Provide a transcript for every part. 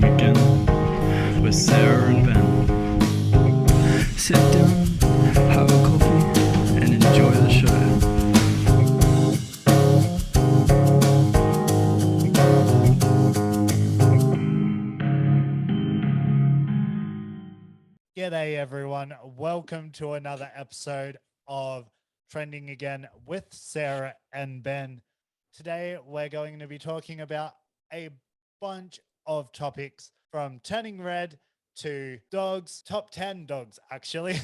Trending Again with Sarah and Ben. Sit down, have a coffee, and enjoy the show. G'day everyone, welcome to another episode of Trending Again with Sarah and Ben. Today we're going to be talking about a bunch of topics from turning red to dogs, top 10 dogs actually,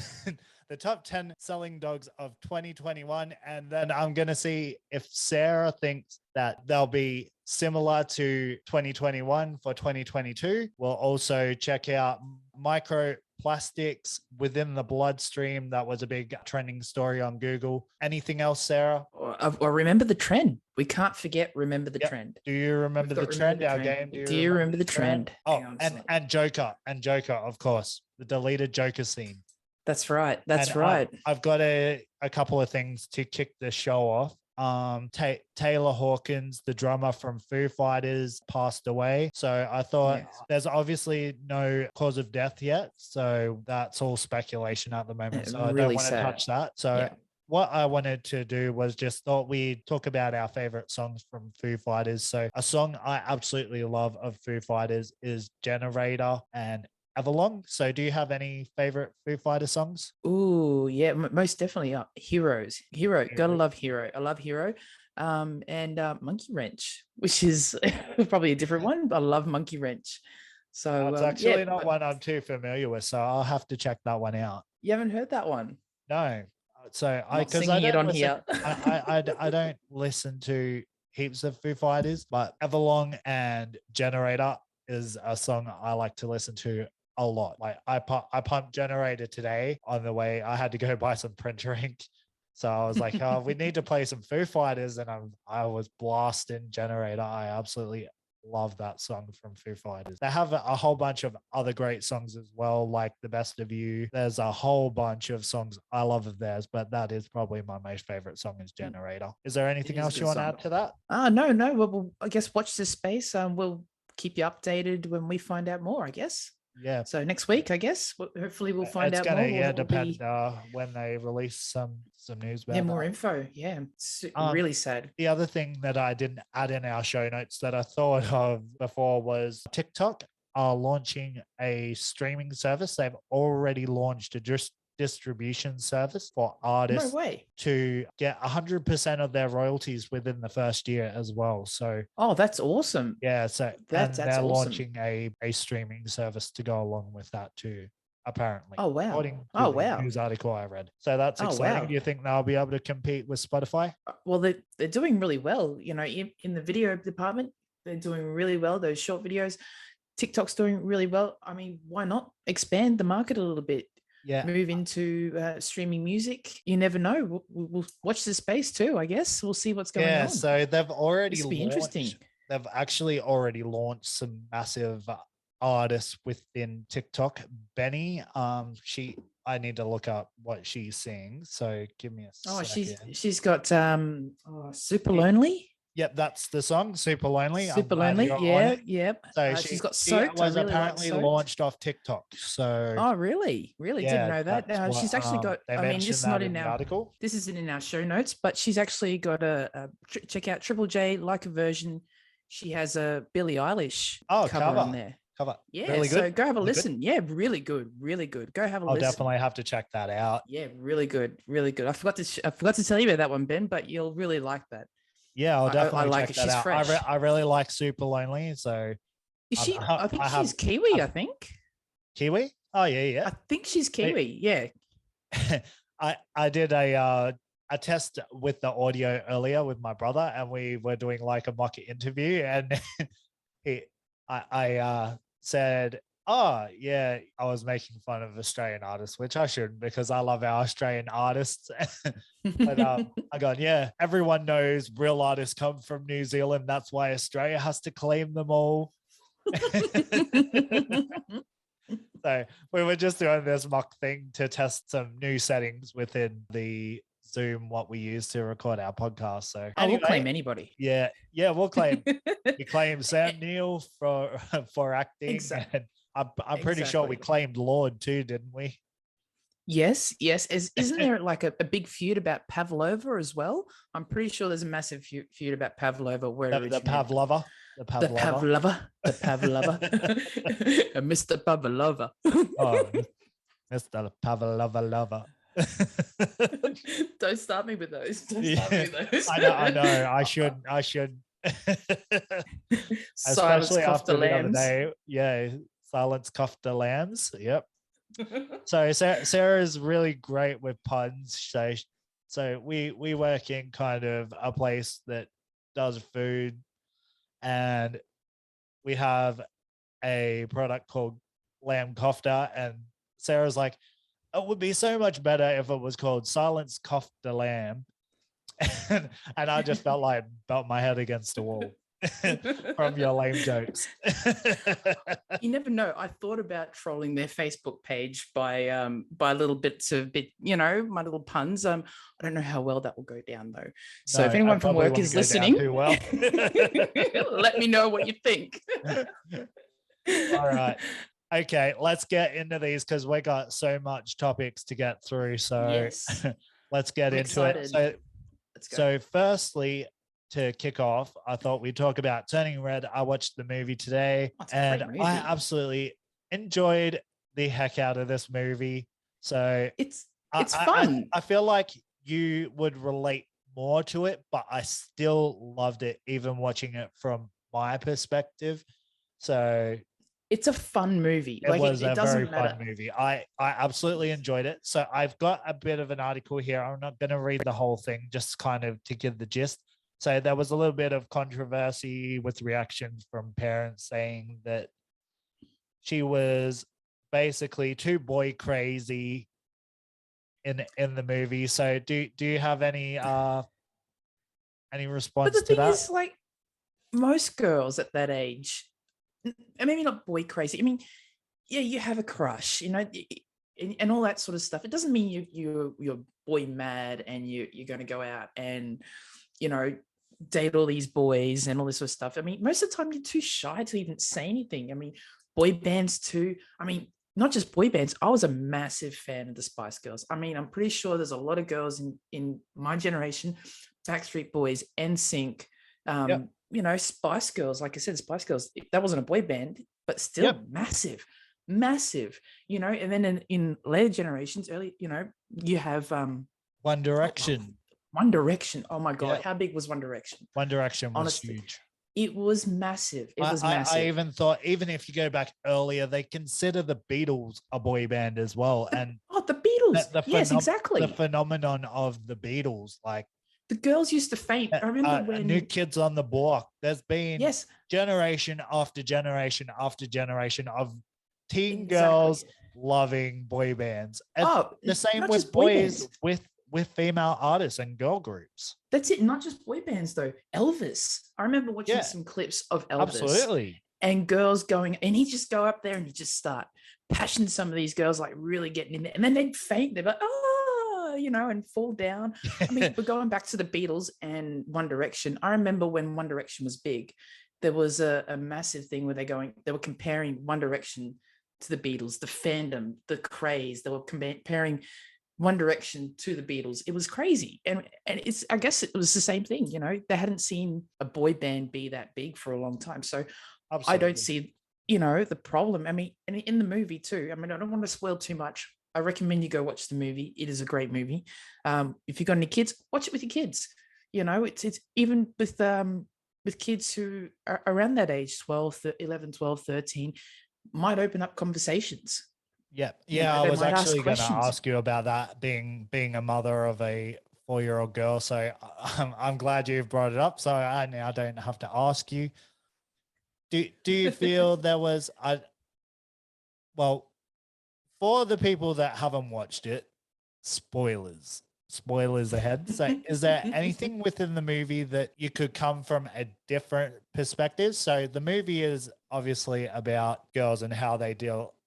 the top 10 selling dogs of 2021. And then I'm going to see if Sarah thinks that they'll be similar to 2021 for 2022. We'll also check out microplastics within the bloodstream. That was a big trending story on Google. Anything else, Sarah? Or remember the trend. We can't forget remember the trend. Do you remember the trend? Our game. Do you remember the trend? Oh, and Joker, of course, the deleted Joker scene. That's right. That's right. I've got a couple of things to kick the show off. Taylor Hawkins, the drummer from Foo Fighters, passed away. So I thought there's obviously no cause of death yet. So that's all speculation at the moment. So I don't want to touch that. So what I wanted to do was just thought we'd talk about our favorite songs from Foo Fighters. So a song I absolutely love of Foo Fighters is Generator and Everlong. So do you have any favorite Foo Fighter songs? Ooh, yeah, most definitely. Heroes. Hero. Gotta love Hero. I love Hero. And Monkey Wrench, which is probably a different one, but I love Monkey Wrench. So it's actually not one I'm too familiar with, so I'll have to check that one out. You haven't heard that one? No. So I don't listen to heaps of Foo Fighters, but Everlong and Generator is a song I like to listen to a lot. Like I pumped Generator today on the way. I had to go buy some printer ink. So I was like, oh, we need to play some Foo Fighters. And I was blasting Generator. I absolutely love that song from Foo Fighters. They have a whole bunch of other great songs as well, like The Best of You. There's a whole bunch of songs I love of theirs, but that is probably my most favorite song is Generator. Is there anything else you want to add to that? No. Well, I guess watch this space. We'll keep you updated when we find out more, I guess. Yeah. So next week, I guess, hopefully we'll find out more. Yeah, depend when they release some news about more info. Yeah, it's really sad. The other thing that I didn't add in our show notes that I thought of before was TikTok are launching a streaming service. They've already launched a distribution service for artists to get 100% of their royalties within the first year as well. So that's awesome. Yeah, so they're awesome. launching a streaming service to go along with that too, apparently. Oh wow. According to the news article I read. So that's exciting. Do you think they'll be able to compete with Spotify? Well, they're doing really well. You know, in the video department, they're doing really well. Those short videos, TikTok's doing really well. I mean, why not expand the market a little bit? Yeah, move into streaming music. You never know. We'll watch the space too, I guess. We'll see what's going on. Yeah, so they've already interesting. They've actually already launched some massive artists within TikTok. Benny, I need to look up what she sings. So give me a second. She's got Super Lonely. Yep, that's the song, Super Lonely. Super Lonely, yep. So she's got Soaked. She was apparently launched off TikTok. So really? Didn't know that. She's actually got, this is not in our article. This isn't in our show notes, but she's actually got check out Triple J, like a version. She has a Billie Eilish cover on there. Yeah, really good. So go have a listen. Good? Yeah, really good. Go have a listen. I'll definitely have to check that out. Yeah, really good. I forgot to tell you about that one, Ben, but you'll really like that. Yeah, I'll definitely like check it. She's that out. Fresh. I really like Super Lonely. So is she? I think she's Kiwi. I think Kiwi. Oh yeah. I think she's Kiwi. Yeah. I did a test with the audio earlier with my brother, and we were doing like a mock interview, and I said, oh yeah, I was making fun of Australian artists, which I shouldn't because I love our Australian artists. But I go, yeah, everyone knows real artists come from New Zealand. That's why Australia has to claim them all. So we were just doing this mock thing to test some new settings within the Zoom what we use to record our podcast. So we'll claim anybody. Yeah, we'll claim. We claim Sam Neill for acting. Exactly. And I'm pretty sure we claimed Lord too, didn't we? Yes. Isn't there like a big feud about Pavlova as well? I'm pretty sure there's a massive feud about Pavlova. Where the Pavlova. The Pavlova. Mr. Pavlova. Oh, Mr. Pavlova lover. Don't start me with those. I know. I should. Silence cuffed the lambs. Day. Yeah, silence cuffed the lambs. Yep. So Sarah's really great with puns. So we work in kind of a place that does food, and we have a product called lamb kofta, and Sarah's like, it would be so much better if it was called Silence Cuffed the Lamb. And I just felt my head against the wall from your lame jokes. You never know. I thought about trolling their Facebook page by little bits of my little puns. I don't know how well that will go down though. So if anyone from work is listening, well. let me know what you think. All right. Okay, let's get into these because we got so much topics to get through. So yes. Let's get into it. So firstly, to kick off, I thought we'd talk about Turning Red. I watched the movie today, and I absolutely enjoyed the heck out of this movie. So it's fun. I feel like you would relate more to it, but I still loved it, even watching it from my perspective. So it's a fun movie. It was a very fun movie. I absolutely enjoyed it. So I've got a bit of an article here. I'm not going to read the whole thing, just kind of to give the gist. So there was a little bit of controversy with reactions from parents saying that she was basically too boy crazy in the movie. So do you have any response to that? But the thing is, like, most girls at that age, maybe not boy crazy. I mean, yeah, you have a crush, and all that sort of stuff. It doesn't mean you're boy mad and you're going to go out and, date all these boys and all this sort of stuff. I mean, most of the time you're too shy to even say anything. I mean, boy bands too. I mean, not just boy bands. I was a massive fan of the Spice Girls. I mean, I'm pretty sure there's a lot of girls in my generation, Backstreet Boys, NSYNC, Spice Girls. Like I said, Spice Girls, that wasn't a boy band, but still massive. And then in later generations, you have One Direction. One Direction. Oh my God. How big was One Direction? One Direction was huge. It was massive. It was massive. I even thought, even if you go back earlier, they consider the Beatles a boy band as well. The Beatles. Yes, exactly. The phenomenon of the Beatles, like, the girls used to faint. I remember when New Kids on the Block. There's been generation after generation after generation of teen girls loving boy bands. And the same with boys with female artists and girl groups. That's it. Not just boy bands though. Elvis. I remember watching some clips of Elvis. Absolutely. And girls going, and he'd just go up there and he'd just start passion some of these girls, like really getting in there, and then they'd faint. They'd be like, and fall down. I mean, we're going back to the Beatles and One Direction. I remember when One Direction was big, there was a massive thing where they were comparing One Direction to the Beatles, the fandom, the craze. They were comparing One Direction to the Beatles. It was crazy. And I guess it was the same thing, they hadn't seen a boy band be that big for a long time. So absolutely. I don't see, the problem. I mean, and in the movie too, I mean, I don't want to spoil too much. I recommend you go watch the movie. It is a great movie. If you've got any kids, watch it with your kids. It's even with kids who are around that age, 11, 12, 13, might open up conversations. Yeah. I was actually going to ask you about that, being a mother of a 4-year-old girl. So I'm glad you've brought it up. So I now don't have to ask you. Do you feel there was for the people that haven't watched it, spoilers ahead. So is there anything within the movie that you could come from a different perspective? So the movie is obviously about girls and how they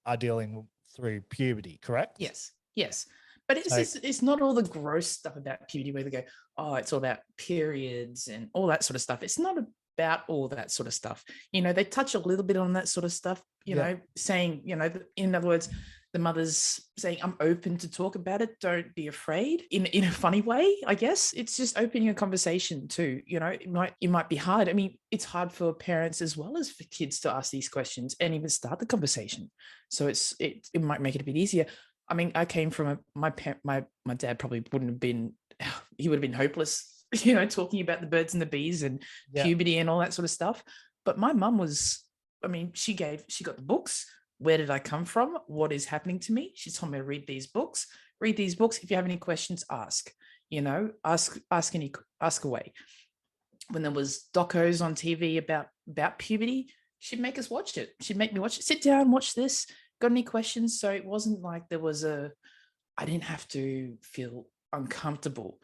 are dealing through puberty, correct? Yes. But it's not all the gross stuff about puberty where they go, oh, it's all about periods and all that sort of stuff. It's not about all that sort of stuff. They touch a little bit on that sort of stuff, saying, in other words, the mother's saying, I'm open to talk about it. Don't be afraid in a funny way, I guess. It's just opening a conversation too. It might be hard. I mean, it's hard for parents as well as for kids to ask these questions and even start the conversation. So it might make it a bit easier. I mean, I came from my dad probably wouldn't have been, he would have been hopeless, talking about the birds and the bees and puberty and all that sort of stuff. But my mum was, I mean, she got the books. Where did I come from? What is happening to me? She told me to read these books. If you have any questions, ask, ask away. When there was docos on TV about puberty, she'd make us watch it. She'd make me watch it. Sit down, watch this. Got any questions? So it wasn't like I didn't have to feel uncomfortable.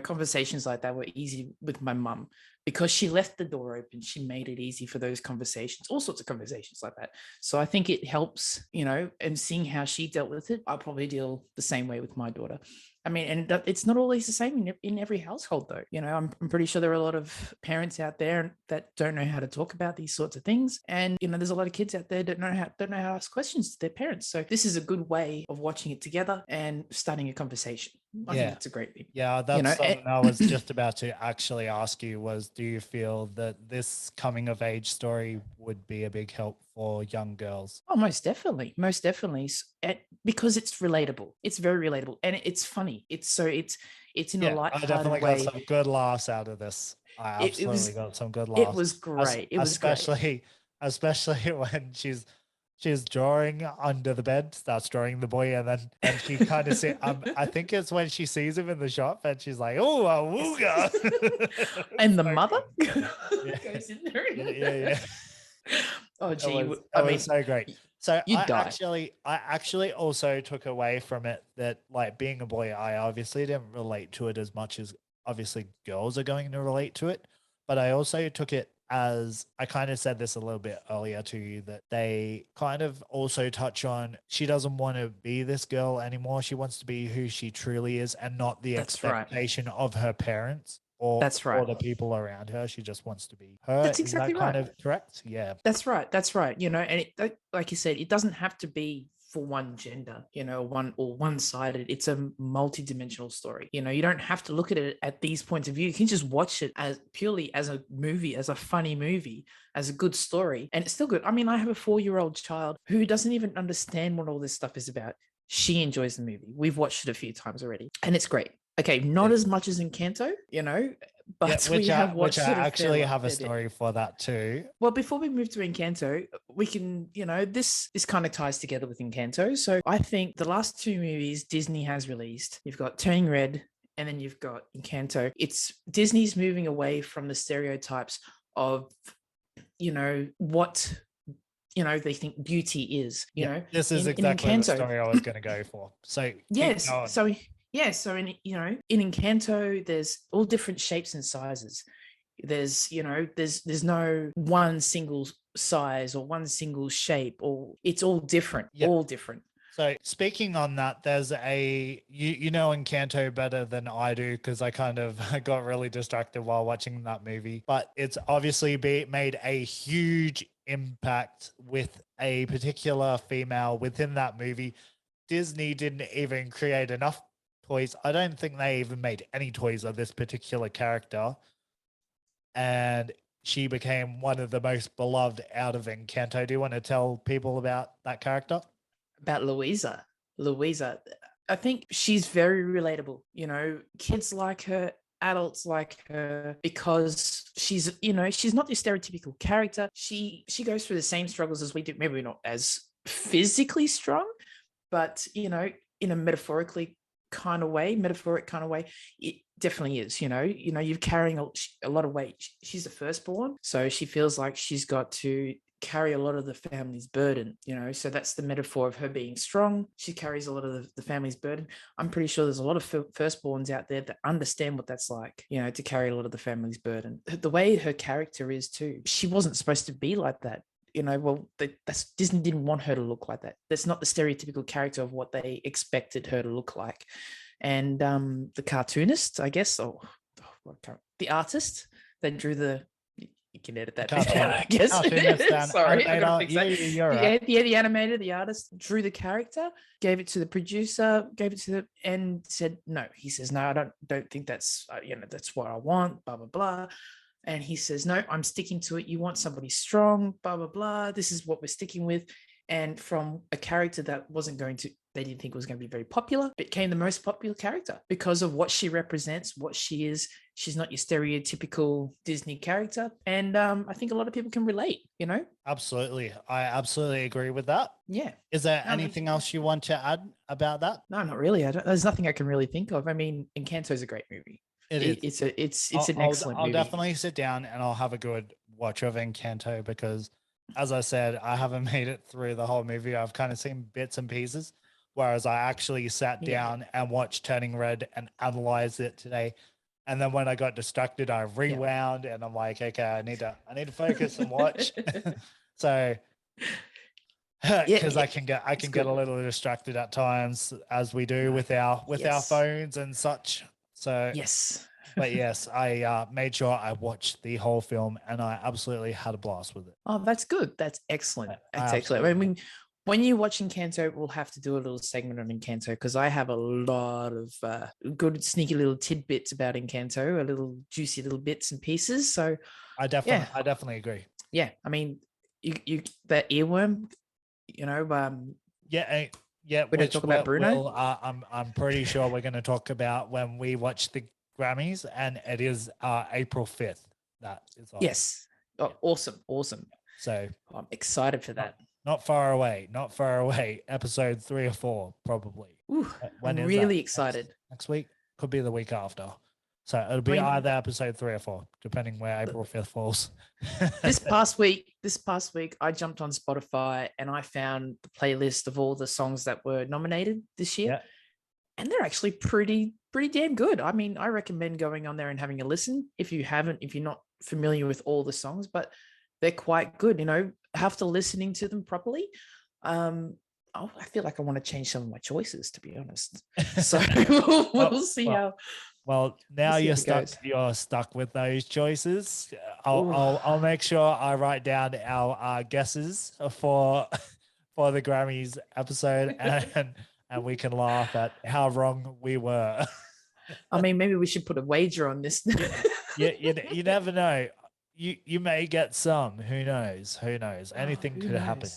Conversations like that were easy with my mum because she left the door open. She made it easy for those conversations, all sorts of conversations like that. So I think it helps, and seeing how she dealt with it, I'll probably deal the same way with my daughter. I mean, and it's not always the same in every household, though. I'm pretty sure there are a lot of parents out there that don't know how to talk about these sorts of things, and there's a lot of kids out there that don't know how to ask questions to their parents. So this is a good way of watching it together and starting a conversation. I think it's a great thing. Yeah, that's something I was just about to actually ask you was, do you feel that this coming of age story would be a big help for young girls? Oh, most definitely. Because it's relatable. It's very relatable and it's funny. It's in a light-hearted way. I definitely got some good laughs out of this. I absolutely got some good laughs. It was great. Especially when she's drawing under the bed, starts drawing the boy, and she kind of see. I think it's when she sees him in the shop, and she's like, "Oh, a wooga!" And the mother goes in there. Yeah. Oh, gee, it was so great. So I actually also took away from it that, like, being a boy, I obviously didn't relate to it as much as obviously girls are going to relate to it, but I also took it as, I kind of said this a little bit earlier to you, that they kind of also touch on she doesn't want to be this girl anymore. She wants to be who she truly is and not the expectation of her parents or the people around her. She just wants to be her. That's exactly right. Kind of correct? Yeah. That's right. And like you said, it doesn't have to be for one gender, one-sided. It's a multi-dimensional story. You don't have to look at it at these points of view. You can just watch it as purely as a movie, as a funny movie, as a good story, and it's still good. I mean, I have a 4-year-old child who doesn't even understand what all this stuff is about. She enjoys the movie. We've watched it a few times already, and it's great. Okay, not as much as Encanto, but we have watched it. I actually have a story for that too. Well, before we move to Encanto, we can, this kind of ties together with Encanto. So I think the last 2 movies Disney has released, you've got Turning Red and then you've got Encanto. It's Disney's moving away from the stereotypes of, what they think beauty is. This is exactly the story I was going to go for. So yes, so in Encanto, there's all different shapes and sizes. There's no one single size or one single shape, or it's all different, all different. So speaking on that, there's you know Encanto better than I do because I kind of got really distracted while watching that movie. But it's obviously made a huge impact with a particular female within that movie. Disney didn't even create enough toys. I don't think they even made any toys of this particular character. And she became one of the most beloved out of Encanto. Do you want to tell people about that character? About Louisa. I think she's very relatable. Kids like her, adults like her, because she's not your stereotypical character. She goes through the same struggles as we do. Maybe not as physically strong, but in a metaphoric kind of way, it definitely is. You're carrying a lot of weight. She's the firstborn, so she feels like she's got to carry a lot of the family's burden, so that's the metaphor of her being strong. She carries a lot of the family's burden. I'm pretty sure there's a lot of firstborns out there that understand what that's like, to carry a lot of the family's burden. The way her character is too, she wasn't supposed to be like that. Disney didn't want her to look like that. That's not the stereotypical character of what they expected her to look like. And the cartoonist, I guess, the artist that drew you can edit that, I guess. Sorry, I gotta fix that. The animator, the artist drew the character, gave it to the producer, and said no. He says no, I don't think that's that's what I want. Blah blah blah. And he says, no, I'm sticking to it. You want somebody strong, blah, blah, blah. This is what we're sticking with. And from a character that they didn't think was going to be very popular, became the most popular character because of what she represents, what she is. She's not your stereotypical Disney character. And I think a lot of people can relate, Absolutely. I absolutely agree with that. Yeah. Is there anything else you want to add about that? No, not really. There's nothing I can really think of. I mean, Encanto is a great movie. It's an excellent movie. I'll definitely sit down and I'll have a good watch of Encanto because, as I said, I haven't made it through the whole movie. I've kind of seen bits and pieces, whereas I actually sat down and watched Turning Red and analyzed it today. And then when I got distracted, I rewound and I'm like, okay, I need to focus and watch. So, because I can get a little distracted at times, as we do with our phones and such. So but yes, I made sure I watched the whole film and I absolutely had a blast with it. Oh, that's good. That's excellent. That's excellent. I mean, when you watch Encanto, we'll have to do a little segment on Encanto because I have a lot of good sneaky little tidbits about Encanto, a little juicy little bits and pieces. So I definitely agree. Yeah, I mean, you that earworm, Yeah, we're going to talk about Bruno. I'm pretty sure we're going to talk about when we watch the Grammys, and it is April 5th. That is on. Yes. Oh, awesome. So I'm excited for that. Not far away. Episode 3 or 4, probably. Ooh, I'm really excited. Next week? Could be the week after. So it'll be either episode 3 or 4, depending where April 5th falls. This past week, I jumped on Spotify and I found the playlist of all the songs that were nominated this year. Yeah. And they're actually pretty damn good. I mean, I recommend going on there and having a listen if you're not familiar with all the songs, but they're quite good, after listening to them properly. I feel like I want to change some of my choices, to be honest. So we'll see how. Well, now you're stuck with those choices. I'll make sure I write down our guesses for the Grammys episode and we can laugh at how wrong we were. I mean, maybe we should put a wager on this. You never know. You may get some. Who knows? Anything could happen.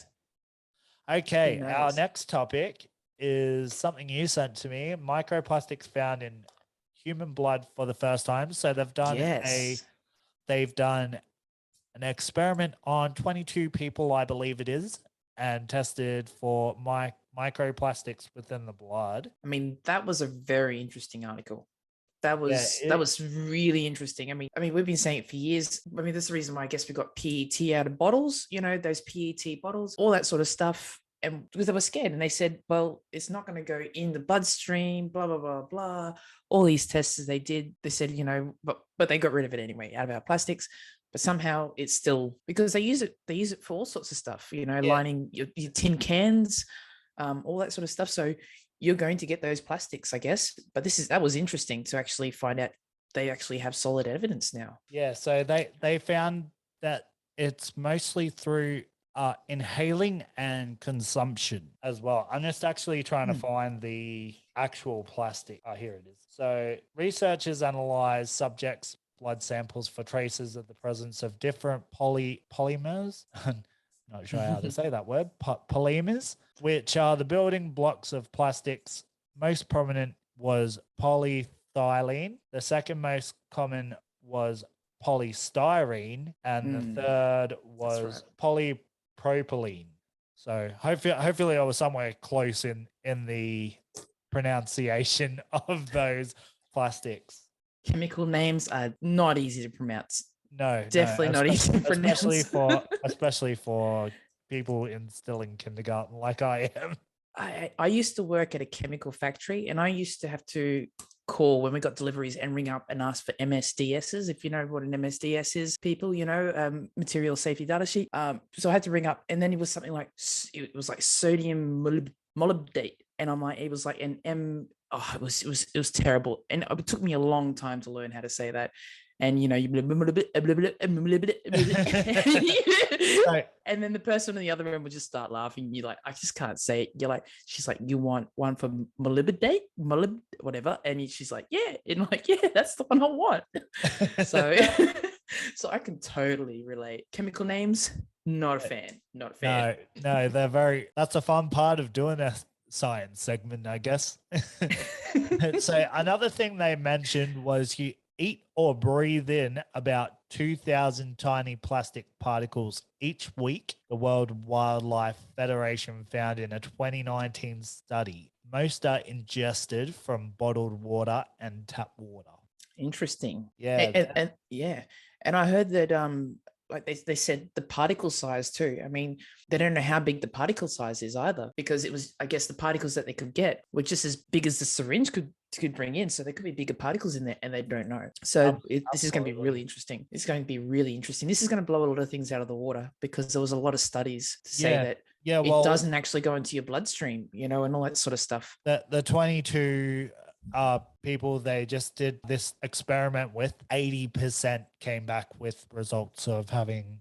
Okay, our next topic is something you sent to me. Microplastics found in human blood for the first time. So they've done an experiment on 22 people, I believe it is, and tested for microplastics within the blood. I mean, that was a very interesting article. That was really interesting. I mean, we've been saying it for years. I mean, that's the reason why I guess we got PET out of bottles, those PET bottles, all that sort of stuff. And because they were scared and they said, well, it's not going to go in the bloodstream, blah, blah, blah, blah. All these tests they did, they said, but they got rid of it anyway out of our plastics. But somehow it's still, because they use it for all sorts of stuff, lining your tin cans, all that sort of stuff. So you're going to get those plastics, I guess. But that was interesting to actually find out they actually have solid evidence now. Yeah. So they found that it's mostly through inhaling and consumption as well. I'm just actually trying to find the actual plastic. Oh, here it is. So researchers analyzed subjects' blood samples for traces of the presence of different polymers. Not sure how to say that word. Polymers, which are the building blocks of plastics. Most prominent was polyethylene. The second most common was polystyrene, and the third was polypropylene. So hopefully I was somewhere close in the pronunciation of those plastics. Chemical names are not easy to pronounce. No, definitely not easy to pronounce. Especially for people still in kindergarten like I am. I used to work at a chemical factory and I used to have to call when we got deliveries and ring up and ask for MSDSs. If you know what an MSDS is, people, material safety data sheet. So I had to ring up, and then it was something like, it was like sodium molybdate, and I'm like, it was like an M. Oh, it was terrible, and it took me a long time to learn how to say that. And and then the person on the other end would just start laughing. You're like, I just can't say it. You're like, she's like, you want one for molybdate, whatever, and she's like, yeah, and I'm like, yeah, that's the one I want. So I can totally relate. Chemical names, not a fan. No, that's a fun part of doing a science segment, I guess. So another thing they mentioned was you eat or breathe in about 2,000 tiny plastic particles each week, the World Wildlife Federation found in a 2019 study. Most are ingested from bottled water and tap water. Interesting. Yeah. And I heard that like they said the particle size too. I mean, they don't know how big the particle size is either, because it was, I guess, the particles that they could get were just as big as the syringe could bring in. So there could be bigger particles in there, and they don't know. So this is going to be really interesting. It's going to be really interesting. This is going to blow a lot of things out of the water, because there was a lot of studies to say that it doesn't actually go into your bloodstream, and all that sort of stuff. The 22 people they just did this experiment with, 80% came back with results of having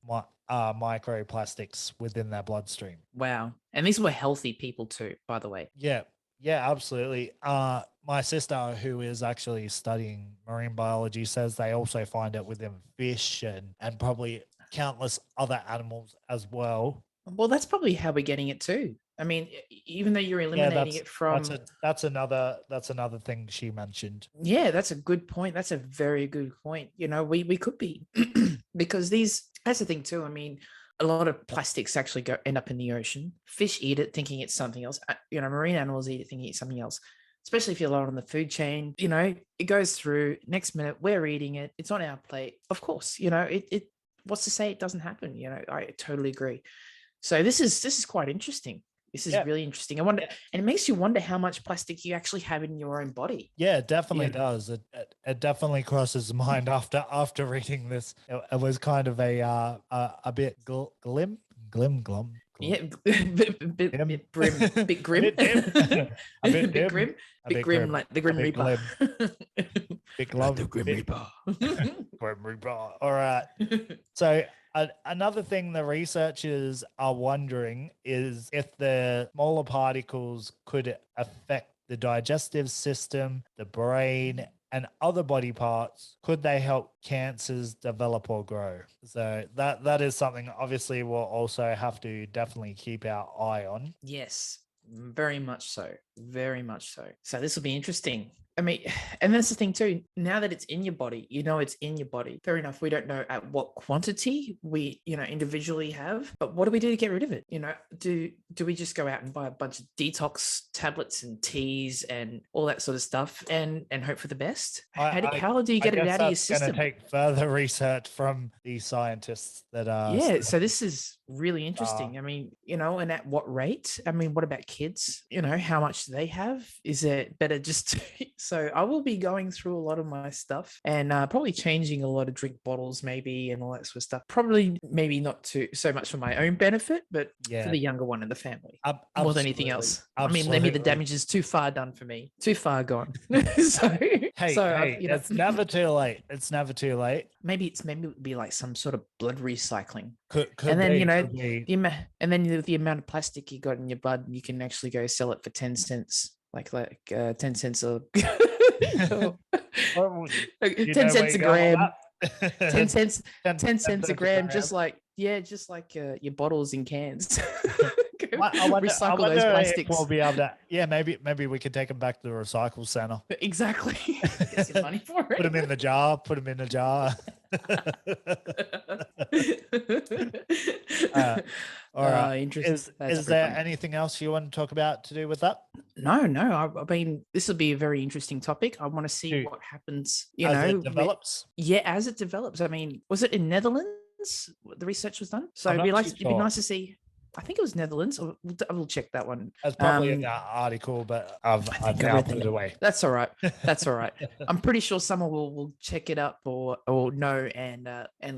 microplastics within their bloodstream. Wow. And these were healthy people too, by the way. Yeah, absolutely. My sister, who is actually studying marine biology, says they also find it within fish and probably countless other animals as well. Well, that's probably how we're getting it too. I mean, even though you're eliminating it from... That's another thing she mentioned. Yeah, that's a good point. That's a very good point. We could be, because that's the thing too. I mean, a lot of plastics actually end up in the ocean. Fish eat it thinking it's something else. Marine animals eat it thinking it's something else, especially if you're low on the food chain. It goes through, next minute we're eating it. It's on our plate. Of course, it what's to say it doesn't happen? I totally agree. So this is quite interesting. This is really interesting. I wonder, and it makes you wonder how much plastic you actually have in your own body. Yeah, it definitely does. It definitely crosses the mind after reading this. It was kind of a bit glum. Yeah, bit grim. A bit grim, like the Grim Reaper. Big glum, the Grim Reaper. Grim Reaper. All right. So another thing the researchers are wondering is if the smaller particles could affect the digestive system, the brain, and other body parts. Could they help cancers develop or grow? So that is something obviously we'll also have to definitely keep our eye on. Yes, very much so. Very much so. So this will be interesting. I mean, and that's the thing too. Now that it's in your body, it's in your body. Fair enough. We don't know at what quantity we, individually have, but what do we do to get rid of it? Do we just go out and buy a bunch of detox tablets and teas and all that sort of stuff and hope for the best? How do you get it out of your system? It's going to take further research from these scientists that are. Yeah. So this is really interesting. I mean, and at what rate? I mean, what about kids? How much do they have? Is it better just So I will be going through a lot of my stuff and probably changing a lot of drink bottles maybe and all that sort of stuff. Probably maybe not so much for my own benefit, but for the younger one in the family more than anything else. Absolutely. I mean, maybe the damage is too far done for me, too far gone. It's never too late. It's never too late. Maybe it would be like some sort of blood recycling. And then the amount of plastic you got in your blood, you can actually go sell it for 10 cents. Like 10 cents a 10 cents a gram. 10 cents a gram, just like your bottles and cans. I wonder those plastics. We'll be able to, maybe we could take them back to the recycle center. Exactly. Get some money for it. Put them in the jar. All right. Interesting. Is there anything else you want to talk about to do with that? No. I mean, this will be a very interesting topic. I want to see what happens. As it develops. As it develops. I mean, was it in Netherlands the research was done? So it'd be nice to see. I think it was Netherlands. I will check that one. That's probably in that article, but I've now put it away. That's all right. That's all right. I'm pretty sure someone will check it up or know and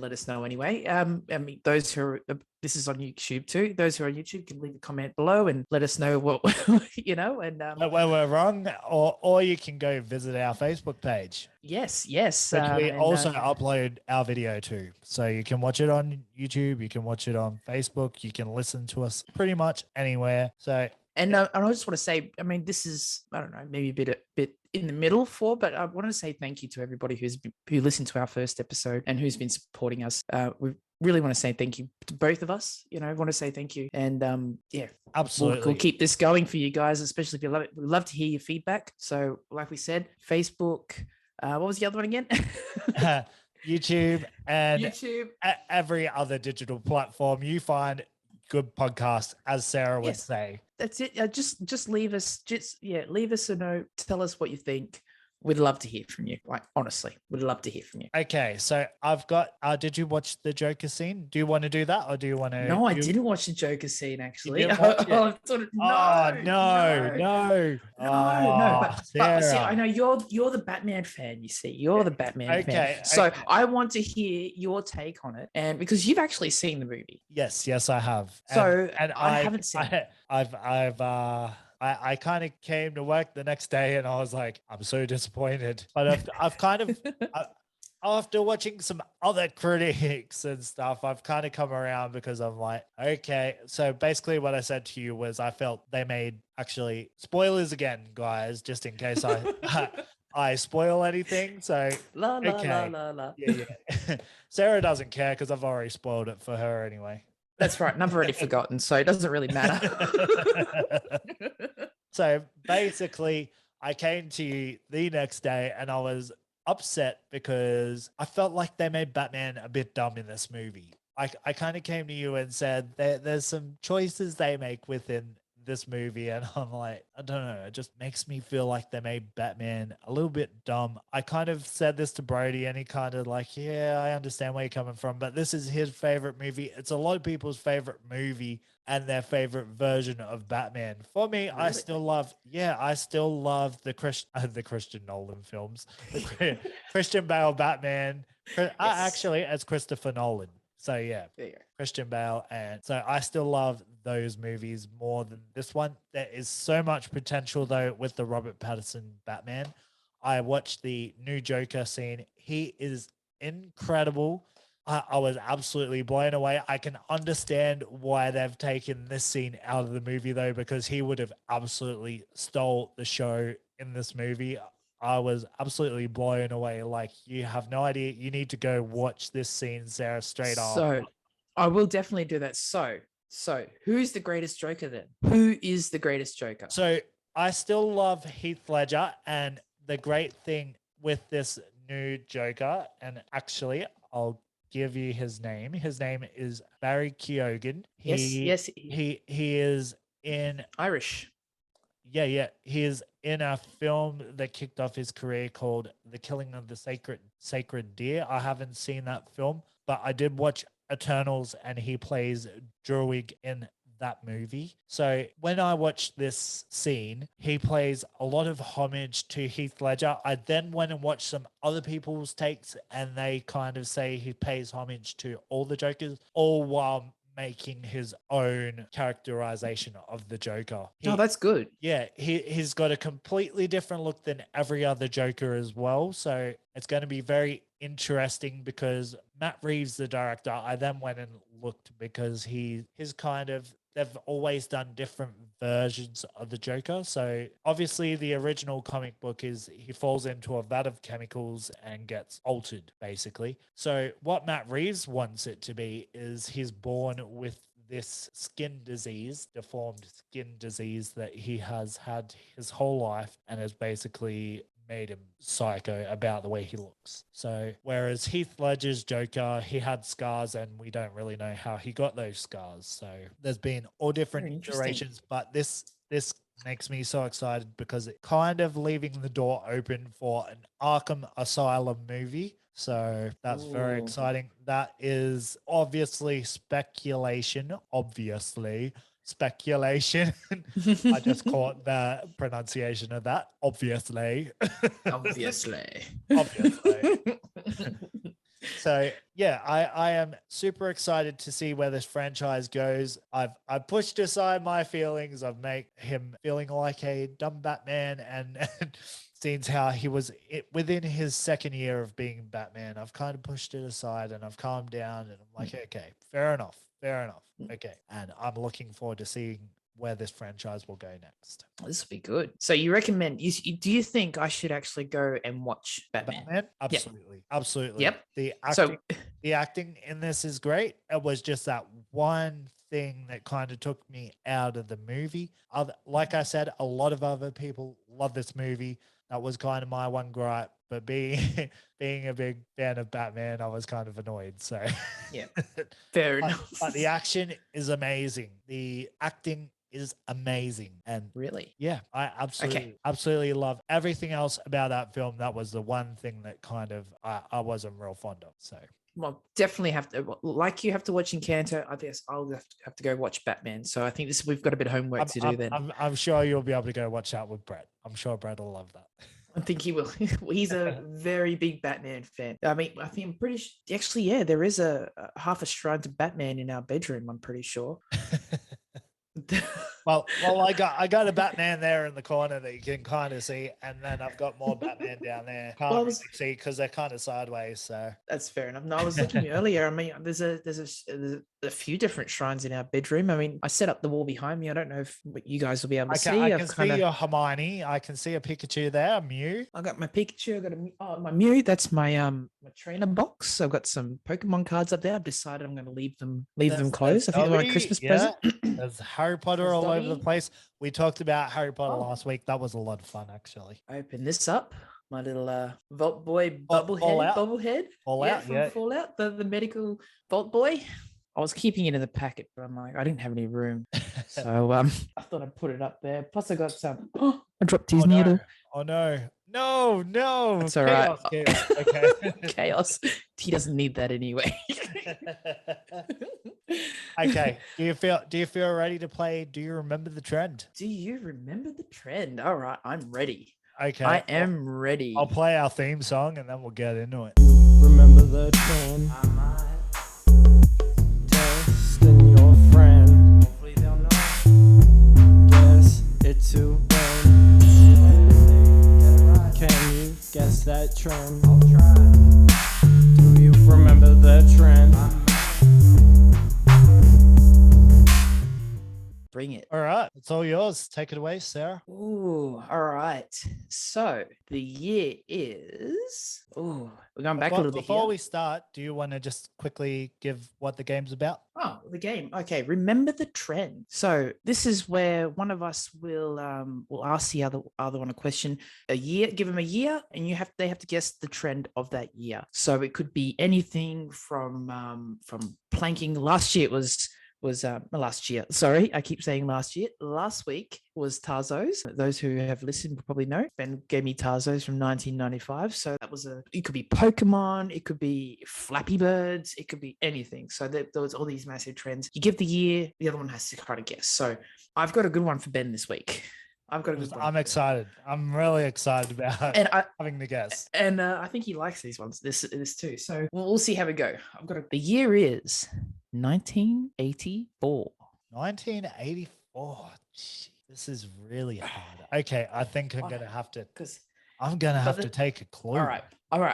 let us know anyway. I mean, those who are, this is on YouTube too. Those who are on YouTube can leave a comment below and let us know what and where we're wrong, or you can go visit our Facebook page. Yes. Which we also upload our video too. So you can watch it on YouTube, you can watch it on Facebook, you can listen to us pretty much anywhere. So and I just want to say, I mean, this is, I don't know, maybe a bit in the middle but I want to say thank you to everybody who listened to our first episode and who's been supporting us. We really want to say thank you to both of us. I want to say thank you. And yeah, absolutely. We'll keep this going for you guys, especially if you love it. We'd love to hear your feedback. So like we said, Facebook, what was the other one again? YouTube and every other digital platform you find good podcast, as Sarah would say. That's it. Just leave us leave us a note. Tell us what you think. We'd love to hear from you. Like, honestly, we'd love to hear from you. Okay, so I've got, did you watch the Joker scene? Do you want to do that or do you want to? No, I didn't watch the Joker scene, actually. No. No. But see, I know you're the Batman fan, you see. You're the Batman fan. So I want to hear your take on it. And because you've actually seen the movie. Yes, I have. And I haven't seen it. I kind of came to work the next day and I was like, I'm so disappointed. But I've kind of, after watching some other critics and stuff, I've kind of come around because I'm like, okay. So basically what I said to you was I felt they made, actually, spoilers again, guys, just in case I spoil anything. So, la. Yeah. Sarah doesn't care because I've already spoiled it for her anyway. That's right. And I've already forgotten, so it doesn't really matter. So basically, I came to you the next day and I was upset because I felt like they made Batman a bit dumb in this movie. I kind of came to you and said there's some choices they make within this movie and I'm like, I don't know, it just makes me feel like they made Batman a little bit dumb. I kind of said this to Brody and he kind of like, yeah, I understand where you're coming from, but this is his favorite movie. It's a lot of people's favorite movie and their favorite version of Batman. For me, really? I still love the Christian Nolan films, the Christian Bale Batman, actually as Christopher Nolan. So yeah, Christian Bale. And so I still love those movies more than this one. There is so much potential though with the Robert Pattinson Batman. I watched the new Joker scene. He is incredible. I was absolutely blown away. I can understand why they've taken this scene out of the movie though, because he would have absolutely stole the show in this movie. I was absolutely blown away. Like, you have no idea. You need to go watch this scene, Sarah, straight off. So I will definitely do that. So who's the greatest Joker then? Who is the greatest Joker? So I still love Heath Ledger, and the great thing with this new Joker, and actually I'll give you his name. His name is Barry Keoghan. Yes. He is in Irish. Yeah. He is in a film that kicked off his career called The Killing of the Sacred Deer. I haven't seen that film, but I did watch Eternals and he plays Druig in that movie. So when I watched this scene, he plays a lot of homage to Heath Ledger. I then went and watched some other people's takes and they kind of say he pays homage to all the Jokers, all while making his own characterization of the Joker. That's good. Yeah, he's got a completely different look than every other Joker as well. So it's going to be very interesting because Matt Reeves, the director, I then went and looked because they've always done different versions of the Joker. So obviously the original comic book is he falls into a vat of chemicals and gets altered, basically. So what Matt Reeves wants it to be is he's born with this deformed skin disease that he has had his whole life and has basically made him psycho about the way he looks. So whereas Heath Ledger's Joker, he had scars and we don't really know how he got those scars. So there's been all different iterations, but this makes me so excited because it kind of leaving the door open for an Arkham Asylum movie So that's very exciting. That is obviously speculation. I just caught the pronunciation of that. Obviously. So yeah, I am super excited to see where this franchise goes. I've pushed aside my feelings of make him feeling like a dumb Batman and since how he was within his second year of being Batman, I've kind of pushed it aside and I've calmed down and I'm like, okay, fair enough. Okay. And I'm looking forward to seeing where this franchise will go next. This will be good. So you recommend, do you think I should actually go and watch Batman? Absolutely. Yep. Absolutely. Yep. The acting in this is great. It was just that one thing that kind of took me out of the movie. Like I said, a lot of other people love this movie. That was kind of my one gripe. But being a big fan of Batman, I was kind of annoyed. So yeah, fair enough. But the action is amazing. The acting is amazing. And really, yeah, I absolutely love everything else about that film. That was the one thing that kind of I wasn't real fond of. So well, definitely have to, like you have to watch Encanto. I guess I'll have to go watch Batman. So I think we've got a bit of homework to do then. I'm sure you'll be able to go watch that with Brett. I'm sure Brett will love that. I think he will. He's a very big Batman fan. I mean, I think I'm pretty sure. Actually, yeah, there is a half a shrine to Batman in our bedroom. I'm pretty sure. Well, I got a Batman there in the corner that you can kind of see, and then I've got more Batman down there. Can't really see because they're kind of sideways. So that's fair enough. No, I was looking earlier. I mean, there's a few different shrines in our bedroom. I mean, I set up the wall behind me. I don't know if you guys will be able to see. I can see your Hermione. I can see a Pikachu there, a Mew. I got my Pikachu. I got my Mew. That's my my trainer box. I've got some Pokemon cards up there. I've decided I'm going to leave them closed. I think they're my Christmas present. There's Harry Potter all over the place. We talked about Harry Potter last week. That was a lot of fun, actually. Open this up. My little Vault Boy bobblehead. Fallout, from Fallout, the medical Vault Boy. I was keeping it in the packet, but I'm like, I didn't have any room. So I thought I'd put it up there. Plus I got some, I dropped his needle. Oh no. No. It's all right. Chaos. Okay. Chaos. He doesn't need that anyway. Okay. Do you feel ready to play? Do you remember the trend? Do you remember the trend? All right. I'm ready. Okay. I am ready. I'll play our theme song and then we'll get into it. Remember the trend. I might testing your friend. Hopefully they'll know. Guess it to win. Can you guess that trend? I'll try. Do you remember the trend? Bring it. All right. It's all yours. Take it away, Sarah. Ooh, all right. So the year is... Ooh, we're going back a little bit Before we start, do you want to just quickly give what the game's about? Oh, the game. Okay. Remember the trend. So this is where one of us will ask the other one a question. A year, give them a year, and they have to guess the trend of that year. So it could be anything from planking. Last year it was last year. Sorry, I keep saying last year. Last week was Tarzos. Those who have listened will probably know. Ben gave me Tarzos from 1995. So that was it could be Pokemon, it could be Flappy Birds, it could be anything. So there was all these massive trends. You give the year, the other one has to kind of guess. So I've got a good one for Ben this week. I'm excited. I'm really excited about having the guess. And I think he likes these ones, this too. So we'll see how we go. The year is 1984. 1984. This is really hard. Okay, I think I'm gonna have to take a clue. All right.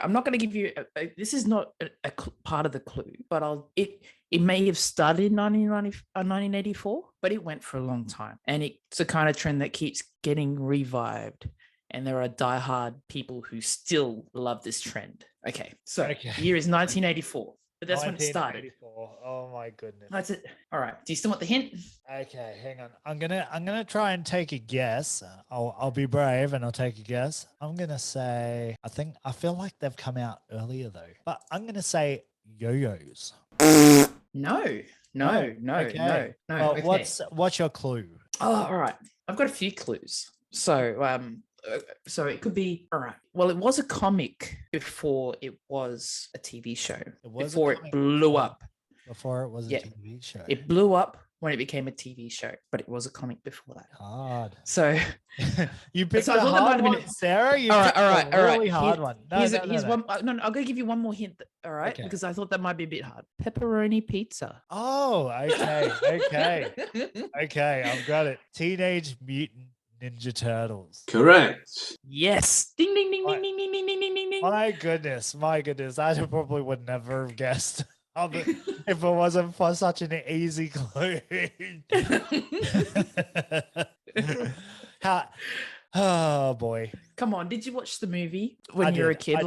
I'm not going to give you. This is not a part of the clue, but it may have started in 1984, but it went for a long time, and it's a kind of trend that keeps getting revived. And there are diehard people who still love this trend. Okay, so the year is 1984. But that's when it started. Oh my goodness. That's it. All right. Do you still want the hint? Okay, hang on. I'm gonna try and take a guess. I'll be brave and I'll take a guess. I'm gonna say I feel like they've come out earlier though. But I'm gonna say yo-yos. No. Okay. Well, Okay. what's your clue? Oh, all right. I've got a few clues. So So it could be, all right. Well, it was a comic before it was a TV show. Before it blew up. Before it was a TV show. It blew up when it became a TV show, but it was a comic before that. Hard. So you picked a hard one, Sarah. You all right. Really hard one. Here's one. No, I'm going to give you one more hint. All right, because I thought that might be a bit hard. Pepperoni pizza. Oh, okay. Okay, I've got it. Teenage Mutant Ninja Turtles. Correct. Yes. Ding ding ding ding ding ding ding ding ding ding. My goodness. I probably would never have guessed if it wasn't for such an easy clue. Oh boy. Come on, did you watch the movie when you were a kid?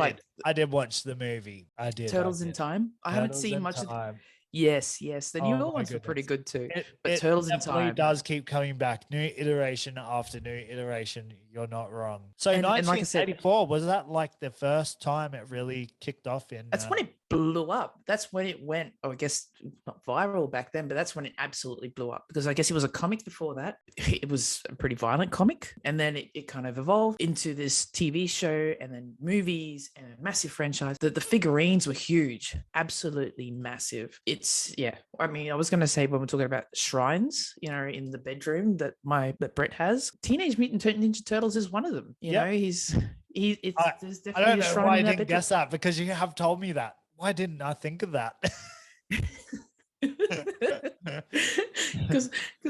I did watch the movie. I did. Turtles in Time? I haven't seen much of it. Yes. The newer ones were pretty good too. But Turtles in Time. It does keep coming back. New iteration after new iteration. You're not wrong. So 1984, was that like the first time it really kicked off in? That's when it blew up. That's when it went, I guess not viral back then, but that's when it absolutely blew up, because I guess it was a comic before that. It was a pretty violent comic. And then it kind of evolved into this TV show and then movies and a massive franchise. The figurines were huge, absolutely massive. I mean, I was going to say when we're talking about shrines, in the bedroom that Brett has, Teenage Mutant Ninja Turtles is one of them. You know, there's definitely I don't know why I didn't bedroom. guess that, because you have told me that. Why didn't I think of that? Because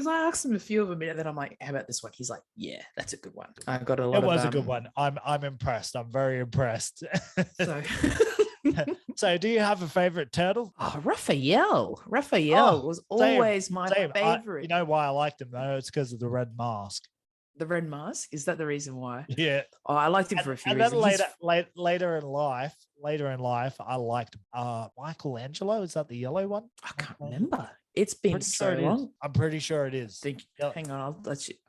I asked him a few of them, and then I'm like, "How about this one?" He's like, "Yeah, that's a good one." I got a lot. It was a good one. I'm impressed. I'm very impressed. So, do you have a favorite turtle? Oh, Raphael. Raphael was always my favorite. You know why I liked him though? It's because of the red mask. The red mask? Is that the reason why? Yeah. Oh, I liked him for a few reasons. Then later in life, I liked Michelangelo. Is that the yellow one? I can't remember. It's been so long. I'm pretty sure it is. Hang on,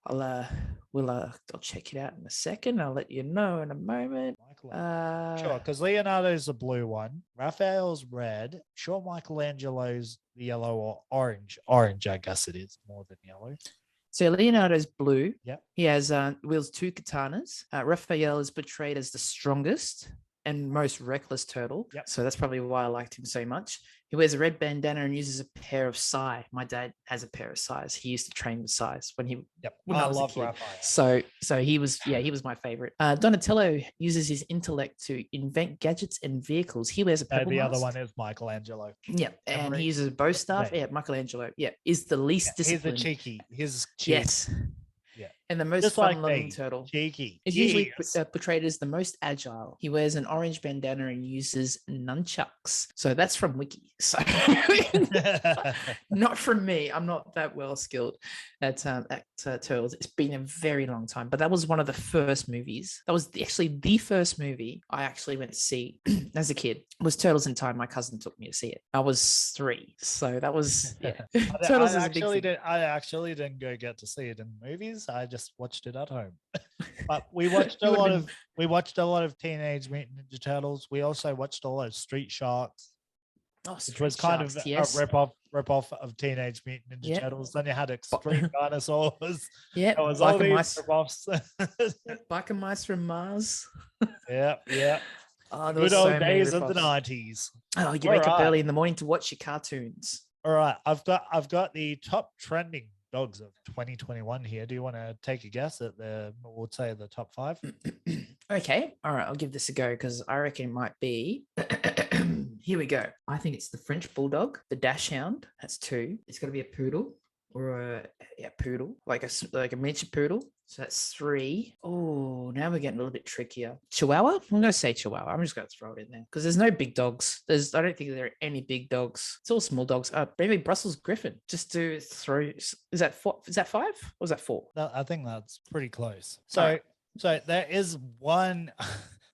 I'll check it out in a second. I'll let you know in a moment. Sure, because Leonardo's the blue one, Raphael's red. Sure, Michelangelo's the yellow or orange. Orange, I guess it is more than yellow. So Leonardo's blue. Yep. He has wields 2 katanas. Raphael is portrayed as the strongest and most reckless turtle. Yep. So that's probably why I liked him so much. He wears a red bandana and uses a pair of sai. My dad has a pair of sais. He used to train with sais when I was a kid. Raphael. So he was my favorite. Donatello uses his intellect to invent gadgets and vehicles. He wears a pebble mask. Other one is Michelangelo. Yeah, and he uses a bow staff. Yeah, Michelangelo. Yeah, is the least disciplined. He's cheeky. Yes. Yeah. And the most fun-loving turtle. Cheeky. It's usually portrayed as the most agile. He wears an orange bandana and uses nunchucks. So that's from Wiki. So not from me. I'm not that well skilled at turtles. It's been a very long time. But that was one of the first movies. That was actually the first movie I actually went to see as a kid. It was Turtles in Time. My cousin took me to see it. I was 3. So that was Turtles is a big thing. I actually didn't go get to see it in movies. I just watched it at home. But we watched a lot of Teenage Mutant Ninja Turtles. We also watched a lot of Street Sharks. Which was kind of a rip-off of Teenage Mutant Ninja Turtles. Then you had Extreme Dinosaurs. Yeah, it was all these rip-offs. Biker Mice from Mars. Yeah. Oh, good old days of the 90s. Oh, you wake up early in the morning to watch your cartoons. All right, I've got the top trending dogs of 2021 here. Do you want to take a guess at we'll say the top 5? Okay, all right, I'll give this a go because I reckon it might be. Here we go. I think it's the French Bulldog, the Dachshund. That's 2. It's got to be a poodle or a poodle, like a miniature poodle. So that's 3. Oh, now we're getting a little bit trickier. Chihuahua? I'm going to say Chihuahua. I'm just going to throw it in there because there's no big dogs. I don't think there are any big dogs. It's all small dogs. Maybe Brussels Griffin. Just to throw. Is that 4? Is that 5? Or was that 4? No, I think that's pretty close. So there is one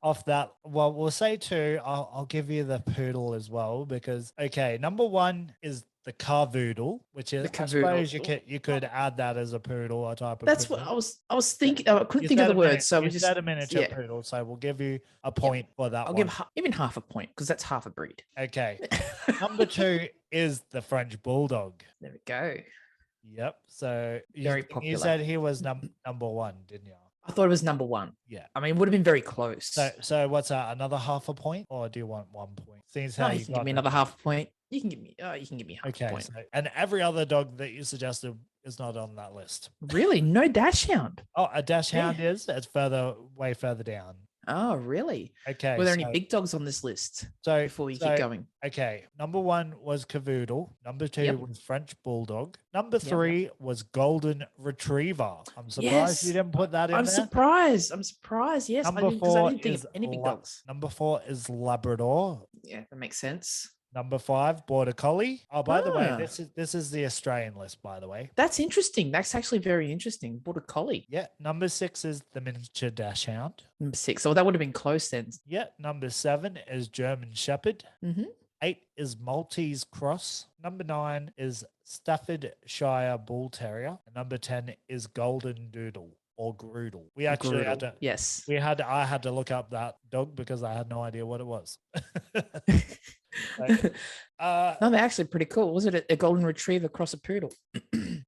off that. Well, we'll say 2. I'll give you the poodle as well because number 1 is the Cavoodle, which is I suppose you could add that as a poodle or type of. That's poodle. what I was thinking. I couldn't think of the word, so we just said a miniature poodle. So we'll give you a point for that. I'll give even half a point because that's half a breed. Okay. Number 2 is the French Bulldog. There we go. Yep. So very popular. You said he was number 1, didn't you? I thought it was number one. Yeah. I mean, it would have been very close. So what's that? Another half a point, or do you want 1 point? Seems how you can give me another half a point. You can give me half a point. So, and every other dog that you suggested is not on that list. Really? No dachshund? Oh, a dachshund is? It's way further down. Oh, really? Okay. Were there any big dogs on this list? Before we keep going. Okay. Number 1 was Cavoodle. Number 2 was French Bulldog. Number 3 was Golden Retriever. I'm surprised you didn't put that in there. I'm surprised. Yes. Number 4 I didn't think of any big dogs. Number 4 is Labrador. Yeah, that makes sense. Number 5, Border Collie. Oh, by the way, this is the Australian list, by the way. That's interesting. That's actually very interesting. Border Collie. Yeah. Number 6 is the Miniature Dachshund. Number 6. So that would have been close then. Yeah. Number 7 is German Shepherd. 8 is Maltese Cross. Number 9 is Staffordshire Bull Terrier. And number 10 is Golden Doodle. Or Groodle. We actually had to. Yes. I had to look up that dog because I had no idea what it was. No, they're actually pretty cool. Was it a golden retriever cross a poodle?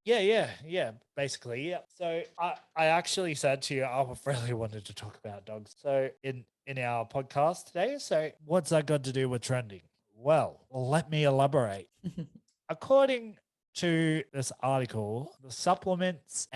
Yeah. Basically, yeah. So I actually said to you, I really wanted to talk about dogs. So in our podcast today, so what's that got to do with trending? Well, let me elaborate. According to this article, the supplements,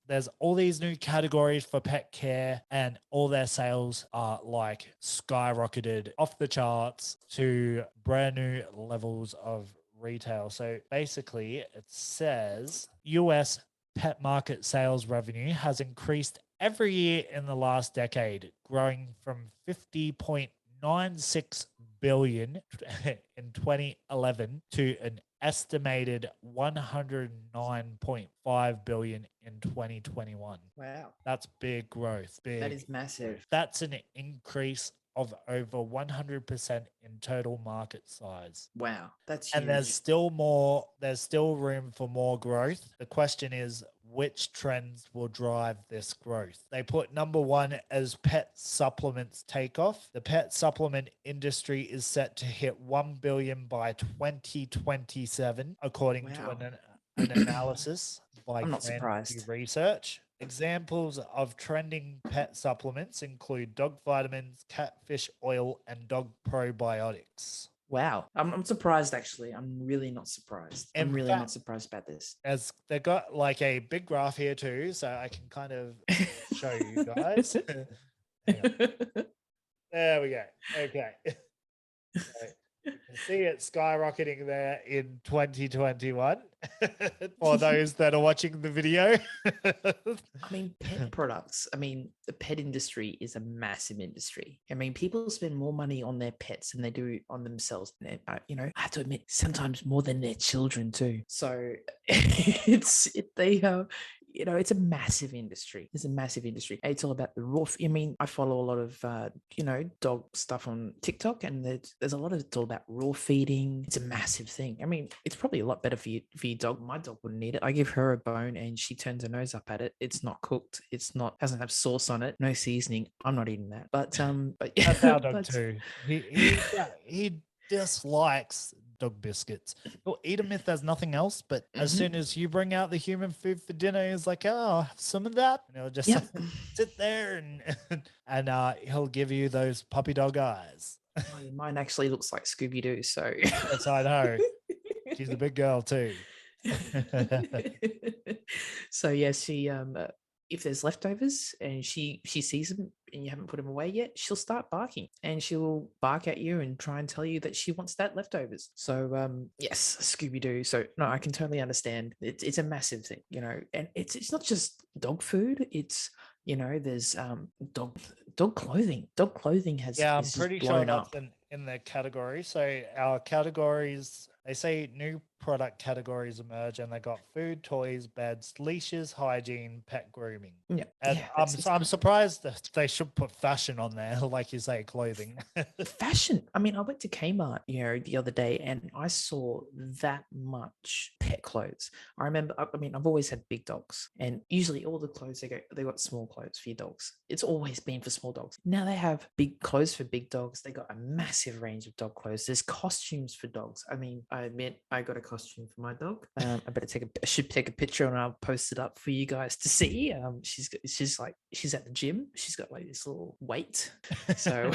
there's all these new categories for pet care and all their sales are like skyrocketed off the charts to brand new levels of retail. So basically it says US pet market sales revenue has increased every year in the last decade, growing from 50.96 billion in 2011 to an estimated 109.5 billion in 2021. Wow. That's big growth. That is massive. That's an increase of over 100% in total market size. Wow. That's huge. And there's still room for more growth. The question is, which trends will drive this growth? They put number 1 as pet supplements takeoff. The pet supplement industry is set to hit 1 billion by 2027, according to an analysis by I'm not surprised. Research. Examples of trending pet supplements include dog vitamins, catfish oil, and dog probiotics. Wow. I'm surprised, actually. I'm really not surprised. I'm really not surprised about this. As they got like a big graph here too, so I can kind of show you guys. There we go. Okay. So you can see it skyrocketing there in 2021 for those that are watching the video. I mean, pet products. I mean, the pet industry is a massive industry. I mean, people spend more money on their pets than they do on themselves. You know, I have to admit, sometimes more than their children too. So you know, it's a massive industry. It's a massive industry. It's all about the raw. I mean, I follow a lot of, you know, dog stuff on TikTok, and there's a lot of it's all about raw feeding. It's a massive thing. I mean, it's probably a lot better for your dog. My dog wouldn't eat it. I give her a bone and she turns her nose up at it. It's not cooked. Doesn't have sauce on it. No seasoning. I'm not eating that. But that's our dog too. He dislikes dog biscuits. He'll eat them if there's nothing else, but as soon as you bring out the human food for dinner, he's like, "Oh, have some of that," and he'll just sit there and he'll give you those puppy dog eyes. Mine actually looks like Scooby-Doo, so yes, I know. She's a big girl too. So yes, she if there's leftovers and she sees them and you haven't put them away yet, she'll start barking, and she'll bark at you and try and tell you that she wants that leftovers. So yes, Scooby-Doo. So no, I can totally understand. It's a massive thing, you know, and it's not just dog food. It's, you know, there's dog clothing. Dog clothing has I'm pretty sure that's in the category. So our categories, they say new product categories emerge, and they got food, toys, beds, leashes, hygiene, pet grooming. Yeah, and I'm surprised that they should put fashion on there, like you say, clothing. Fashion. I mean, I went to Kmart, you know, the other day, and I saw that much pet clothes. I remember. I mean, I've always had big dogs, and usually all the clothes they got small clothes for your dogs. It's always been for small dogs. Now they have big clothes for big dogs. They got a massive range of dog clothes. There's costumes for dogs. I mean, I admit I got a costume for my dog. I should take a picture and I'll post it up for you guys to see. She's at the gym. She's got like this little weight, so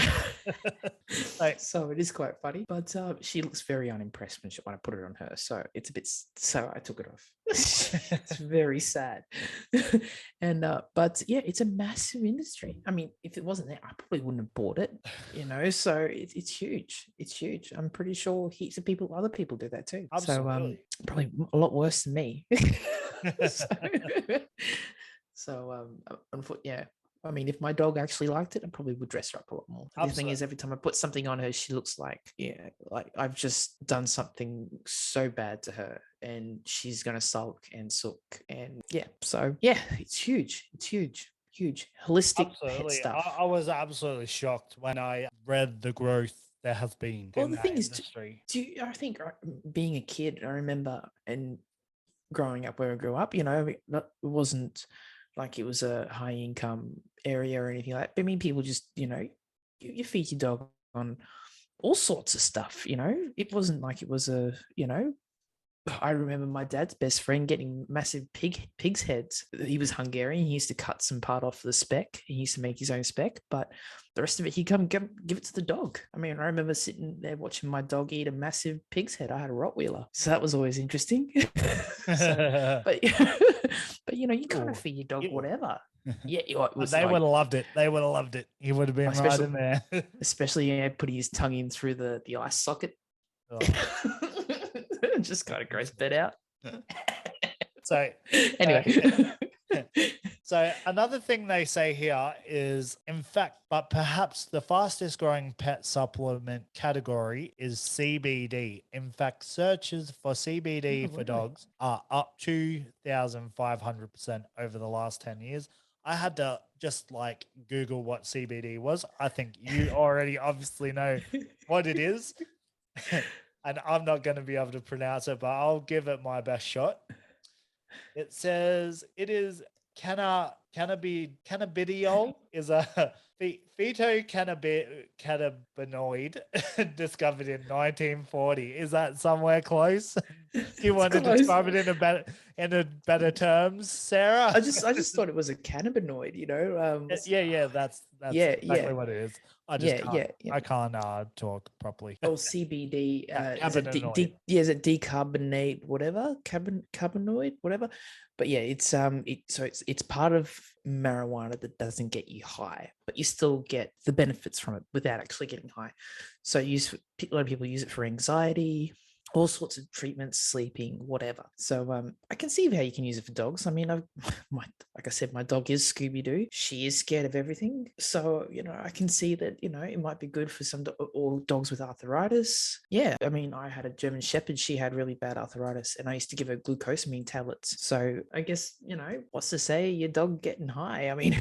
so it is quite funny. But she looks very unimpressed when I put it on her. So it's a bit. So I took it off. It's very sad. And but yeah, it's a massive industry. I mean, if it wasn't there, I probably wouldn't have bought it. So it's huge. It's huge. I'm pretty sure heaps of other people do that too. Absolutely. So probably a lot worse than me. Yeah. I mean, if my dog actually liked it, I probably would dress her up a lot more. The thing is, every time I put something on her, she looks like I've just done something so bad to her, and she's gonna sulk and sook, and so it's huge. It's huge. Holistic pet stuff. I was absolutely shocked when I read the growth there has been. Well, the thing industry. I think being a kid, I remember, and growing up where I grew up, it wasn't like it was a high income area or anything like that. I mean, people just, you feed your dog on all sorts of stuff, It wasn't like it was I remember my dad's best friend getting massive pig's heads. He was Hungarian. He used to cut some part off the speck. He used to make his own speck, but the rest of it, he'd come give it to the dog. I mean, I remember sitting there watching my dog eat a massive pig's head. I had a Rottweiler, so that was always interesting. But you kind of feed your dog whatever. Yeah, they would have loved it. They would have loved it. He would have been right in there. Especially putting his tongue in through the eye socket. Oh. Just kind of gross bit out. So anyway. So another thing they say here is, in fact, but perhaps the fastest growing pet supplement category is CBD. In fact, searches for CBD for dogs are up 2,500% over the last 10 years. I had to just Google what CBD was. I think you already obviously know what it is. And I'm not going to be able to pronounce it, but I'll give it my best shot. It says it is cannabidiol is a phytocannabinoid discovered in 1940. Is that somewhere close? Do you want to describe it in a better terms, Sarah? I just thought it was a cannabinoid, that's exactly what it is. I can't talk properly. Oh, CBD. Is it decarbonate whatever? Carbinoid, whatever. But yeah, it's part of marijuana that doesn't get you high, but you still get the benefits from it without actually getting high. So a lot of people use it for anxiety, all sorts of treatments, sleeping, whatever. So I can see how you can use it for dogs. I mean, like I said, my dog is Scooby-Doo. She is scared of everything. So, I can see that, it might be good for some or dogs with arthritis. Yeah. I mean, I had a German Shepherd. She had really bad arthritis, and I used to give her glucosamine tablets. So I guess, what's to say your dog getting high? I mean,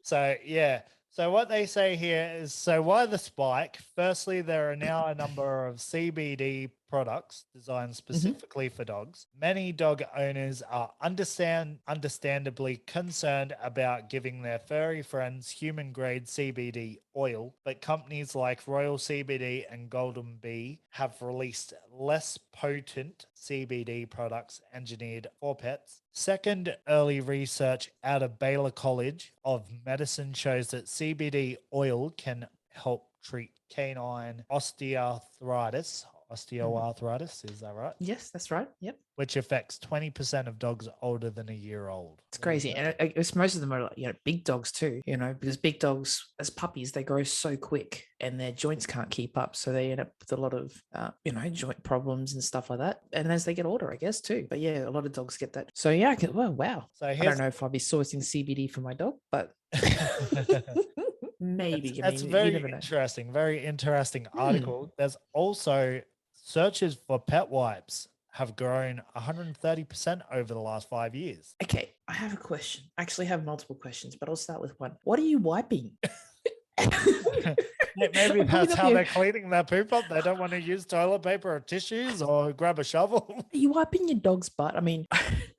so yeah. So what they say here is, so why the spike? Firstly, there are now a number of CBD products designed specifically for dogs. Many dog owners are understandably concerned about giving their furry friends human-grade CBD oil, but companies like Royal CBD and Golden Bee have released less potent CBD products engineered for pets. Second, early research out of Baylor College of Medicine shows that CBD oil can help treat canine osteoarthritis, is that right? Yes, that's right. Yep. Which affects 20% of dogs older than a year old. It's crazy. And it's most of them are big dogs too, because big dogs as puppies, they grow so quick and their joints can't keep up. So they end up with a lot of, joint problems and stuff like that. And as they get older, I guess too. But yeah, a lot of dogs get that. So yeah, wow. So I don't know if I'll be sourcing CBD for my dog, but maybe. That's very interesting article. There's also searches for pet wipes have grown 130% over the last 5 years. Okay, I have a question. I actually have multiple questions, but I'll start with one. What are you wiping? Maybe that's how they're cleaning their poop up. They don't want to use toilet paper or tissues or grab a shovel. Are you wiping your dog's butt? I mean,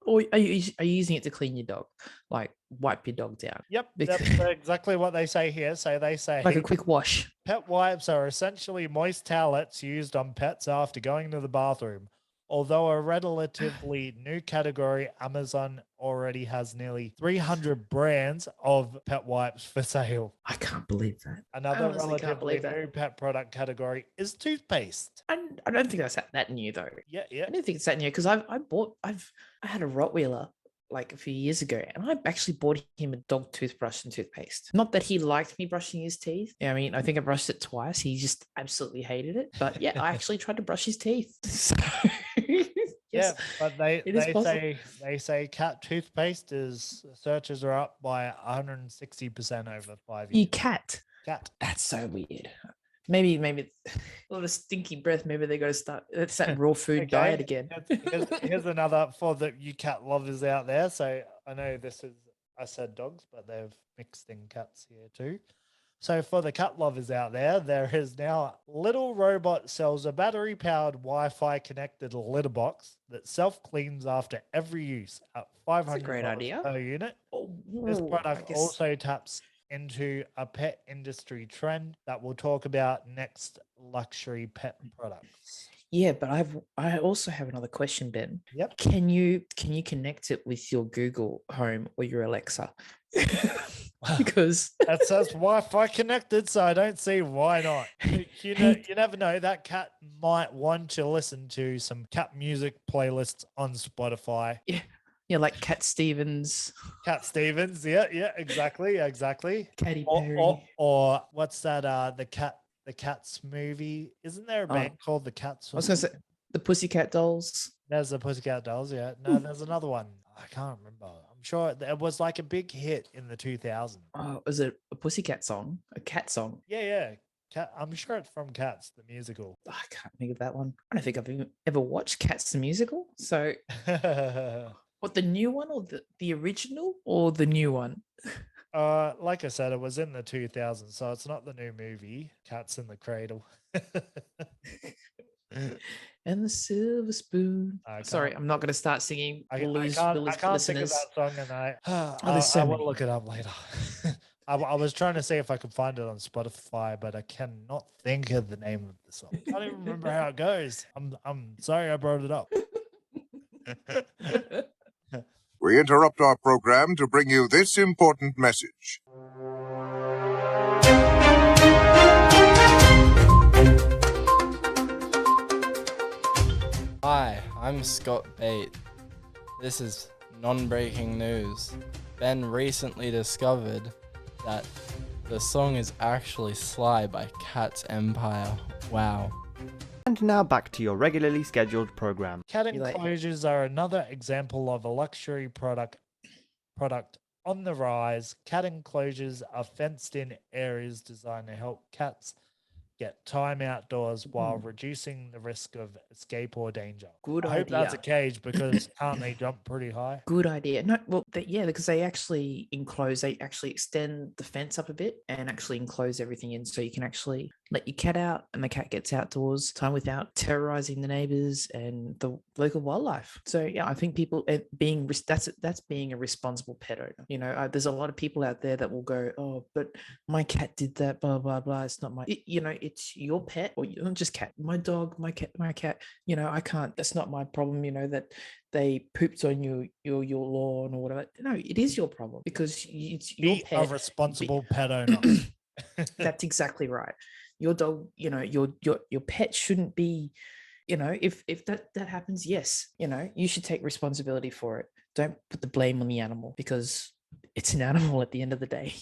or are you using it to clean your dog? Like wipe your dog down? Yep, that's exactly what they say here. So they say like a quick wash. Pet wipes are essentially moist towelettes used on pets after going to the bathroom. Although a relatively new category, Amazon already has nearly 300 brands of pet wipes for sale. I can't believe that. Another relatively new pet product category is toothpaste. I don't think that's that new though. Yeah. I don't think it's that new because I had a Rottweiler like a few years ago, and I actually bought him a dog toothbrush and toothpaste. Not that he liked me brushing his teeth. Yeah, I mean, I think I brushed it twice. He just absolutely hated it. But yeah, I actually tried to brush his teeth. So, yes, yeah, but they say cat toothpaste searches are up by 160% over 5 years. Cat. That's so weird. Maybe all the stinky breath. Maybe they got to start that raw food diet again. Here's another for the you cat lovers out there. So I know I said dogs, but they've mixed in cats here too. So for the cat lovers out there is now Little Robot sells a battery-powered Wi-Fi connected litter box that self-cleans after every use at $500 per unit. This product also taps into a pet industry trend that we'll talk about next, luxury pet products. Yeah, but I also have another question, Ben. Yep. Can you connect it with your Google Home or your Alexa? Because that says Wi-Fi connected, so I don't see why not. You never know. That cat might want to listen to some cat music playlists on Spotify. Yeah, like Cat Stevens. Yeah, exactly. Katy Perry. Or what's that? The Cats movie. Isn't there a band called the Cats? I was gonna say the Pussycat Dolls. There's the Pussycat Dolls. Yeah. No, there's another one. I can't remember. I'm sure it was like a big hit in the 2000s. Oh, is it a Pussycat song? A cat song? Yeah. I'm sure it's from Cats, the musical. I can't think of that one. I don't think I've ever watched Cats the musical. So. What, the new one or the original or the new one? Like I said, it was in the 2000s, so it's not the new movie, Cats in the Cradle. And the silver spoon. Sorry, I'm not going to start singing. I can't think of that song, and I will look it up later. I was trying to see if I could find it on Spotify, but I cannot think of the name of the song. I don't even remember how it goes. I'm sorry I brought it up. We interrupt our program to bring you this important message. Hi, I'm Scott Bate. This is non-breaking news. Ben recently discovered that the song is actually Sly by Cat's Empire. Wow. And now back to your regularly scheduled program. Cat enclosures are another example of a luxury product on the rise. Cat enclosures are fenced-in areas designed to help cats get time outdoors while reducing the risk of escape or danger. Good idea. I hope that's a cage because can't they jump pretty high? Good idea. No, well, because they actually extend the fence up a bit and actually enclose everything in, so you can actually let your cat out and the cat gets outdoors time without terrorizing the neighbors and the local wildlife. So yeah, I think people that's being a responsible pet owner. You know, there's a lot of people out there that will go, oh, but my cat did that, blah blah blah. It's not my, it's your pet, or not just cat, my dog, my cat. You know, I can't. That's not my problem. You know, that they pooped on your lawn or whatever. No, it is your problem because it's your pet. A responsible pet owner. That's exactly right. Your dog, your pet shouldn't be, if that happens, yes, you should take responsibility for it. Don't put the blame on the animal because it's an animal at the end of the day,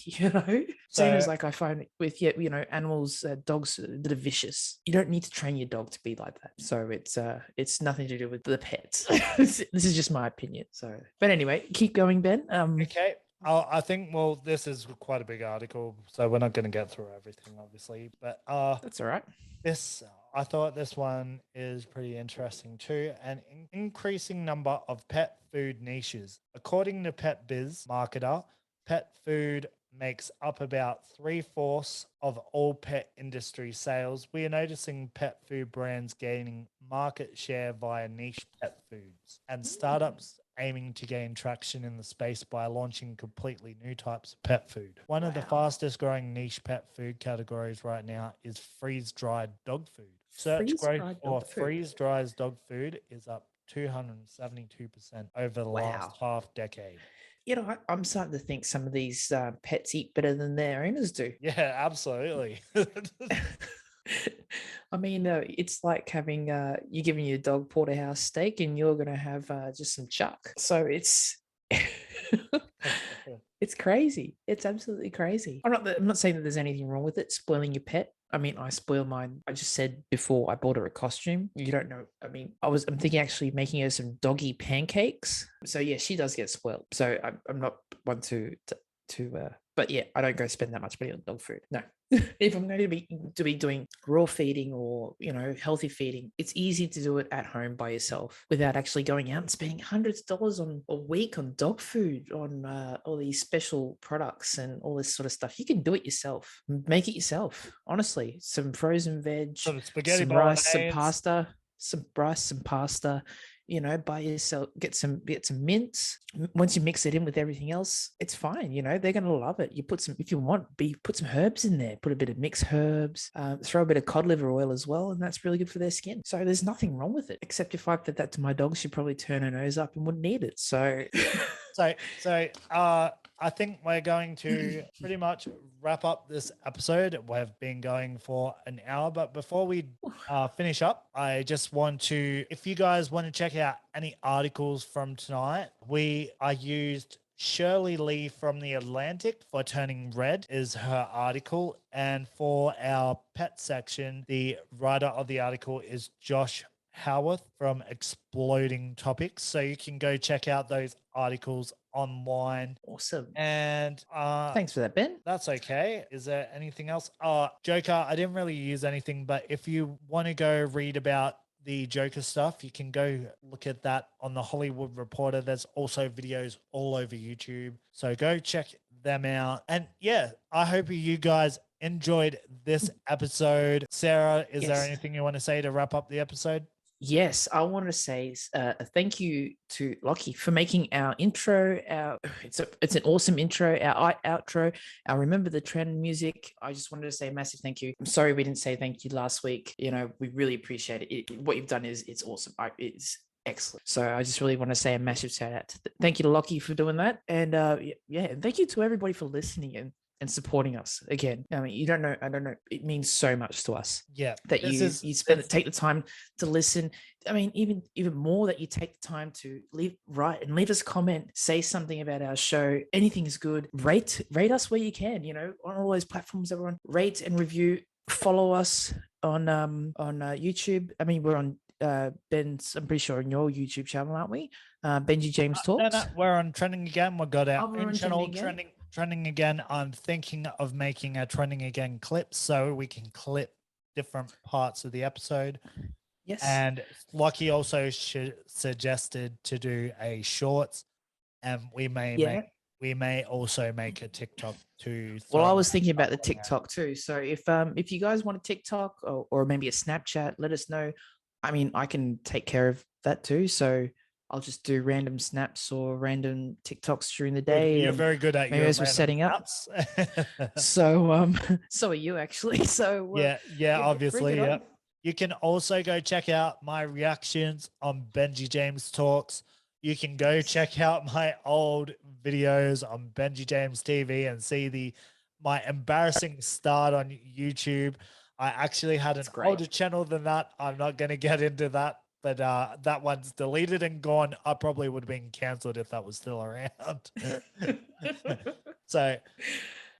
Same as like I find with animals, dogs that are vicious. You don't need to train your dog to be like that. So it's nothing to do with the pets. This is just my opinion. So, but anyway, keep going, Ben. Okay. I think, this is quite a big article, so we're not going to get through everything, obviously. But that's all right. I thought this one is pretty interesting too. An increasing number of pet food niches. According to Pet Biz Marketer, pet food makes up about 3/4 of all pet industry sales. We are noticing pet food brands gaining market share via niche pet foods and startups aiming to gain traction in the space by launching completely new types of pet food. One of the fastest growing niche pet food categories right now is freeze-dried dog food. Search growth for freeze-dried dog food is up 272% over the last half decade. You know, I'm starting to think some of these pets eat better than their owners do. Yeah, absolutely. I mean, it's like having you're giving your dog porterhouse steak and you're going to have just some chuck. So it's it's crazy. It's absolutely crazy. I'm not saying that there's anything wrong with it, spoiling your pet. I mean, I spoil mine. I just said before I bought her a costume. You don't know. I mean, I'm thinking actually making her some doggy pancakes. So yeah, she does get spoiled. So I'm not one to but yeah, I don't go spend that much money on dog food. No. If I'm going to be doing raw feeding or, you know, healthy feeding, it's easy to do it at home by yourself without actually going out and spending hundreds of dollars on a week on dog food, on all these special products and all this sort of stuff. You can do it yourself. Make it yourself. Honestly, some frozen veg, some spaghetti, some rice, some pasta. You know, buy yourself, get some mince. Once you mix it in with everything else, it's fine. You know, they're going to love it. You put some, if you want beef, put some herbs in there, put a bit of mixed herbs, throw a bit of cod liver oil as well. And that's really good for their skin. So there's nothing wrong with it, except if I fed that to my dog, she'd probably turn her nose up and wouldn't eat it. So, I think we're going to pretty much wrap up this episode. We've been going for an hour, but before we finish up, I just want to, if you guys want to check out any articles from tonight, I used Shirley Lee from The Atlantic for Turning Red is her article. And for our pet section, the writer of the article is Josh Howarth from Exploding Topics. So you can go check out those articles online. Awesome. And thanks for that, Ben. That's okay. Is there anything else? Joker, I didn't really use anything, but if you want to go read about the Joker stuff, you can go look at that on the Hollywood Reporter. There's also videos all over YouTube. So go check them out. And yeah, I hope you guys enjoyed this episode. Sarah, is there anything you want to say to wrap up the episode? Yes, I want to say thank you to Lockie for making our intro. It's an awesome intro. Our outro. Our Remember the Trend music. I just wanted to say a massive thank you. I'm sorry we didn't say thank you last week. You know, we really appreciate it. What you've done it's awesome. It's excellent. So I just really want to say a massive shout out. Thank you to Lockie for doing that, and and thank you to everybody for listening and supporting us again. I mean, I don't know. It means so much to us. Yeah. That you take the time to listen. I mean, even more that you take the time to leave us a comment, say something about our show. Anything is good. Rate us where you can, you know, on all those platforms that we're on. Rate and review. Follow us on YouTube. I mean, we're on Ben's, I'm pretty sure on your YouTube channel, aren't we? Benji James Talks. No, we're on Trending Again. We've got our own channel, Trending Again. I'm thinking of making a Trending Again clip so we can clip different parts of the episode. Yes. And Lockie also suggested to do a shorts, and we may also make a TikTok too. Well, I was thinking about the TikTok too. So if you guys want a TikTok or maybe a Snapchat, let us know. I mean, I can take care of that too. So I'll just do random snaps or random TikToks during the day. You're very good at maybe as we're setting up. So so are you actually. So yeah, obviously. Yeah. You can also go check out my reactions on Benji James Talks. You can go check out my old videos on Benji James TV and see my embarrassing start on YouTube. I actually had an older channel than that. I'm not going to get into that. But that one's deleted and gone. I probably would have been cancelled if that was still around. So,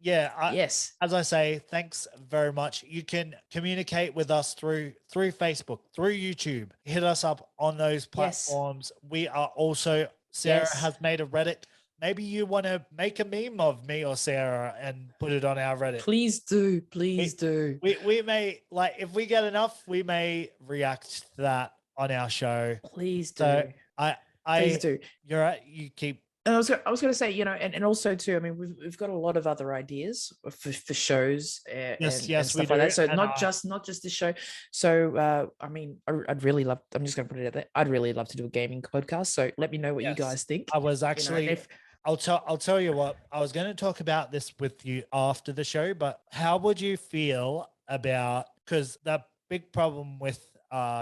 yeah. Yes. As I say, thanks very much. You can communicate with us through Facebook, through YouTube. Hit us up on those platforms. Yes. We are also, Sarah has made a Reddit. Maybe you want to make a meme of me or Sarah and put it on our Reddit. Please do. Please do. We may, like, if we get enough, we may react to that on our show. Please do. So Please do. You're right. You keep And I was going to say, and also too, I mean, we've got a lot of other ideas for shows and stuff like that. So not just this show. So I mean, I'd really love. I'm just going to put it out there. I'd really love to do a gaming podcast. So let me know what you guys think. I was actually. I'll tell you what. I was going to talk about this with you after the show, but how would you feel about, because the big problem with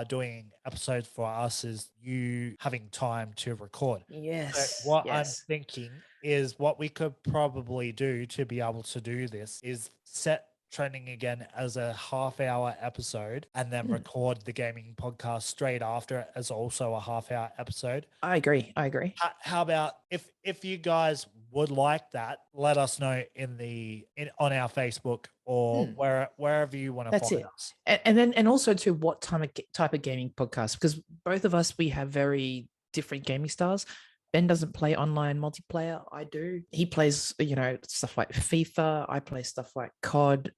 doing episodes for us is you having time to record. Yes. So what I'm thinking is what we could probably do to be able to do this is set Trending Again as a half-hour episode and then record the gaming podcast straight after it as also a half-hour episode. I agree. How about if you guys would like that, let us know on our Facebook or wherever you want to find us. And also to what type of gaming podcast, because both of us, we have very different gaming styles. Ben doesn't play online multiplayer. I do. He plays, stuff like FIFA. I play stuff like COD.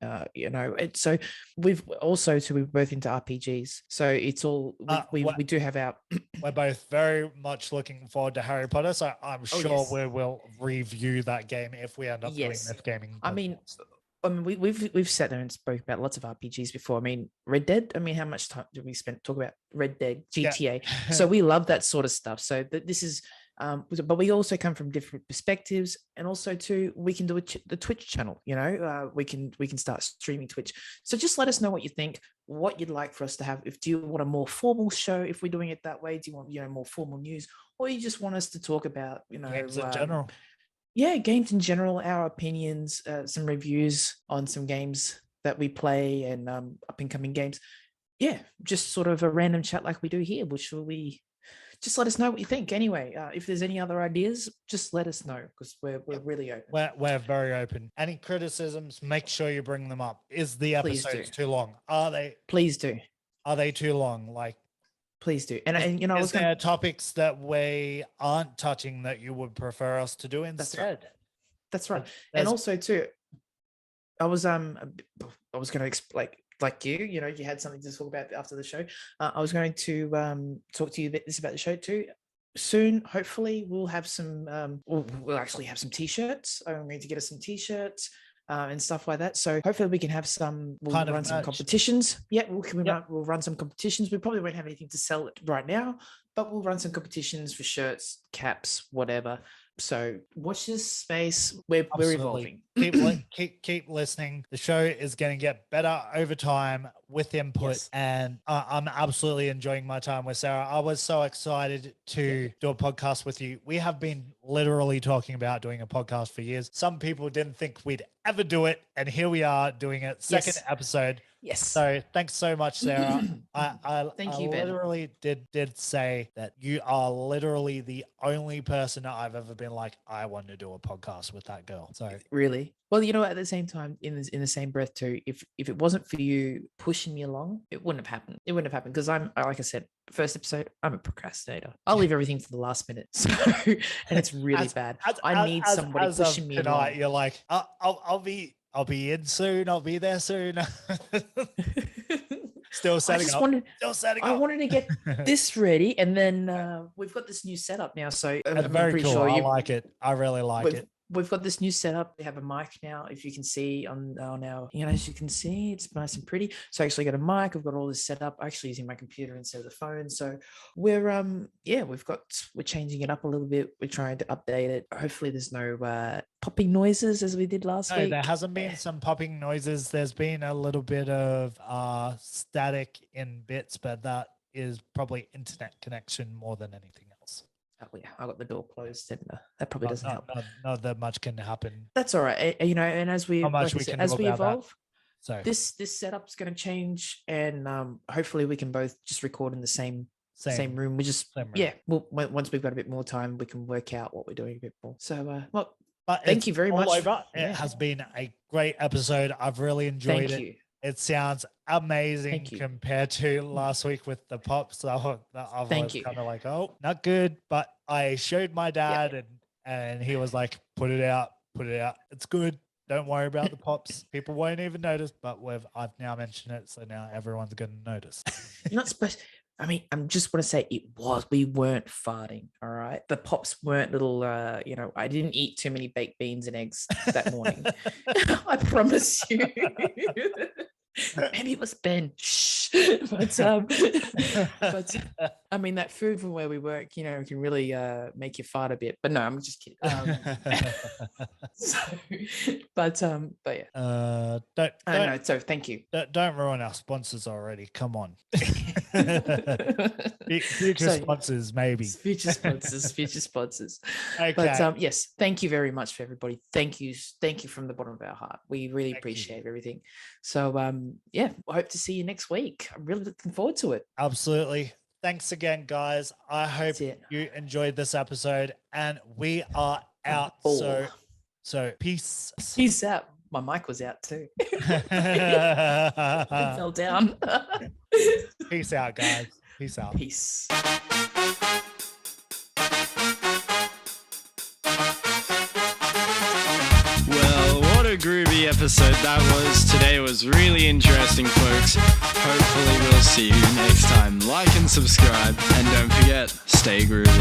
So we're both into RPGs. So it's all we do have our. We're both very much looking forward to Harry Potter. So I'm sure we will review that game if we end up doing this gaming podcast. I mean, we've sat there and spoke about lots of RPGs before. I mean, Red Dead. I mean, how much time did we spend talking about Red Dead, GTA? Yeah. So we love that sort of stuff. So this is. But we also come from different perspectives, and also too, we can do the Twitch channel. We can start streaming Twitch. So just let us know what you think, what you'd like for us to have. Do you want a more formal show if we're doing it that way? Do you want more formal news, or you just want us to talk about games in general? Yeah, games in general, our opinions, some reviews on some games that we play and up and coming games. Yeah, just sort of a random chat like we do here. Which will we. Just let us know what you think. Anyway, if there's any other ideas, just let us know because we're really open. We're very open. Any criticisms, make sure you bring them up. Is the episodes too long? Are they? Please do. Are they too long? Please do. And is there topics that we aren't touching that you would prefer us to do instead? That's right. And also too, I was going to explain. Like you had something to talk about after the show. I was going to talk to you about the show too. Soon, hopefully, we'll have some. We'll actually have some T-shirts. I'm going to get us some T-shirts and stuff like that. So hopefully, we can have some. We'll run some competitions. Yeah, we'll run some competitions. We probably won't have anything to sell right now, but we'll run some competitions for shirts, caps, whatever. So watch this space. We're evolving. Keep listening. The show is going to get better over time with input, and I'm absolutely enjoying my time with Sarah. I was so excited to do a podcast with you. We have been literally talking about doing a podcast for years. Some people didn't think we'd ever do it, and here we are doing it. Second episode. Yes. So thanks so much, Sarah. Thank you, Ben. Literally did say that you are literally the only person that I've ever been like, I want to do a podcast with that girl. So really? Well, at the same time, in the same breath too, if it wasn't for you pushing me along, it wouldn't have happened. It wouldn't have happened because like I said, first episode, I'm a procrastinator. I'll leave everything to the last minute. So, and it's really bad. I need somebody pushing me along. You're like, I'll be in soon. I'll be there soon. Still setting up. I wanted to get this ready, and then we've got this new setup now. So it's very cool. I like it. I really like it. We've got this new setup. We have a mic now. If you can see on our, as you can see, it's nice and pretty. So I actually got a mic. I've got all this set up. I'm actually using my computer instead of the phone. So we're we're changing it up a little bit. We're trying to update it. Hopefully there's no popping noises as we did last week. There hasn't been some popping noises. There's been a little bit of static in bits, but that is probably internet connection more than anything else. Oh yeah, I got the door closed, and that probably doesn't help. Not that much can happen. That's all right, and as we evolve, so this setup's going to change, and hopefully we can both just record in the same room. Once we've got a bit more time, we can work out what we're doing a bit more. So, thank you very much. It has been a great episode. I've really enjoyed it. You. It sounds amazing compared to last week with the pops. I was kind of like, oh, not good. But I showed my dad and he was like, put it out. It's good. Don't worry about the pops. People won't even notice, but I've now mentioned it. So now everyone's going to notice. You're not supposed I mean, I just want to say we weren't farting. All right. The pops weren't little, I didn't eat too many baked beans and eggs that morning. I promise you. Maybe it was Ben. Shh. But I mean, that food from where we work, can really make you fart a bit. But no, I'm just kidding. But yeah. Don't. So thank you. Don't ruin our sponsors already. Come on. Future sponsors, maybe. Future sponsors. Okay. But yes, thank you very much for everybody. Thank you from the bottom of our heart. We really appreciate everything. So I hope to see you next week. I'm really looking forward to it. Absolutely. Thanks again, guys. I hope you enjoyed this episode, and we are out. So peace. Peace out. My mic was out too. It fell down. Peace out, guys. Peace out. Peace. Well, what a groovy episode that was. Today was really interesting, folks. Hopefully we'll see you next time. Like and subscribe, and don't forget, stay groovy.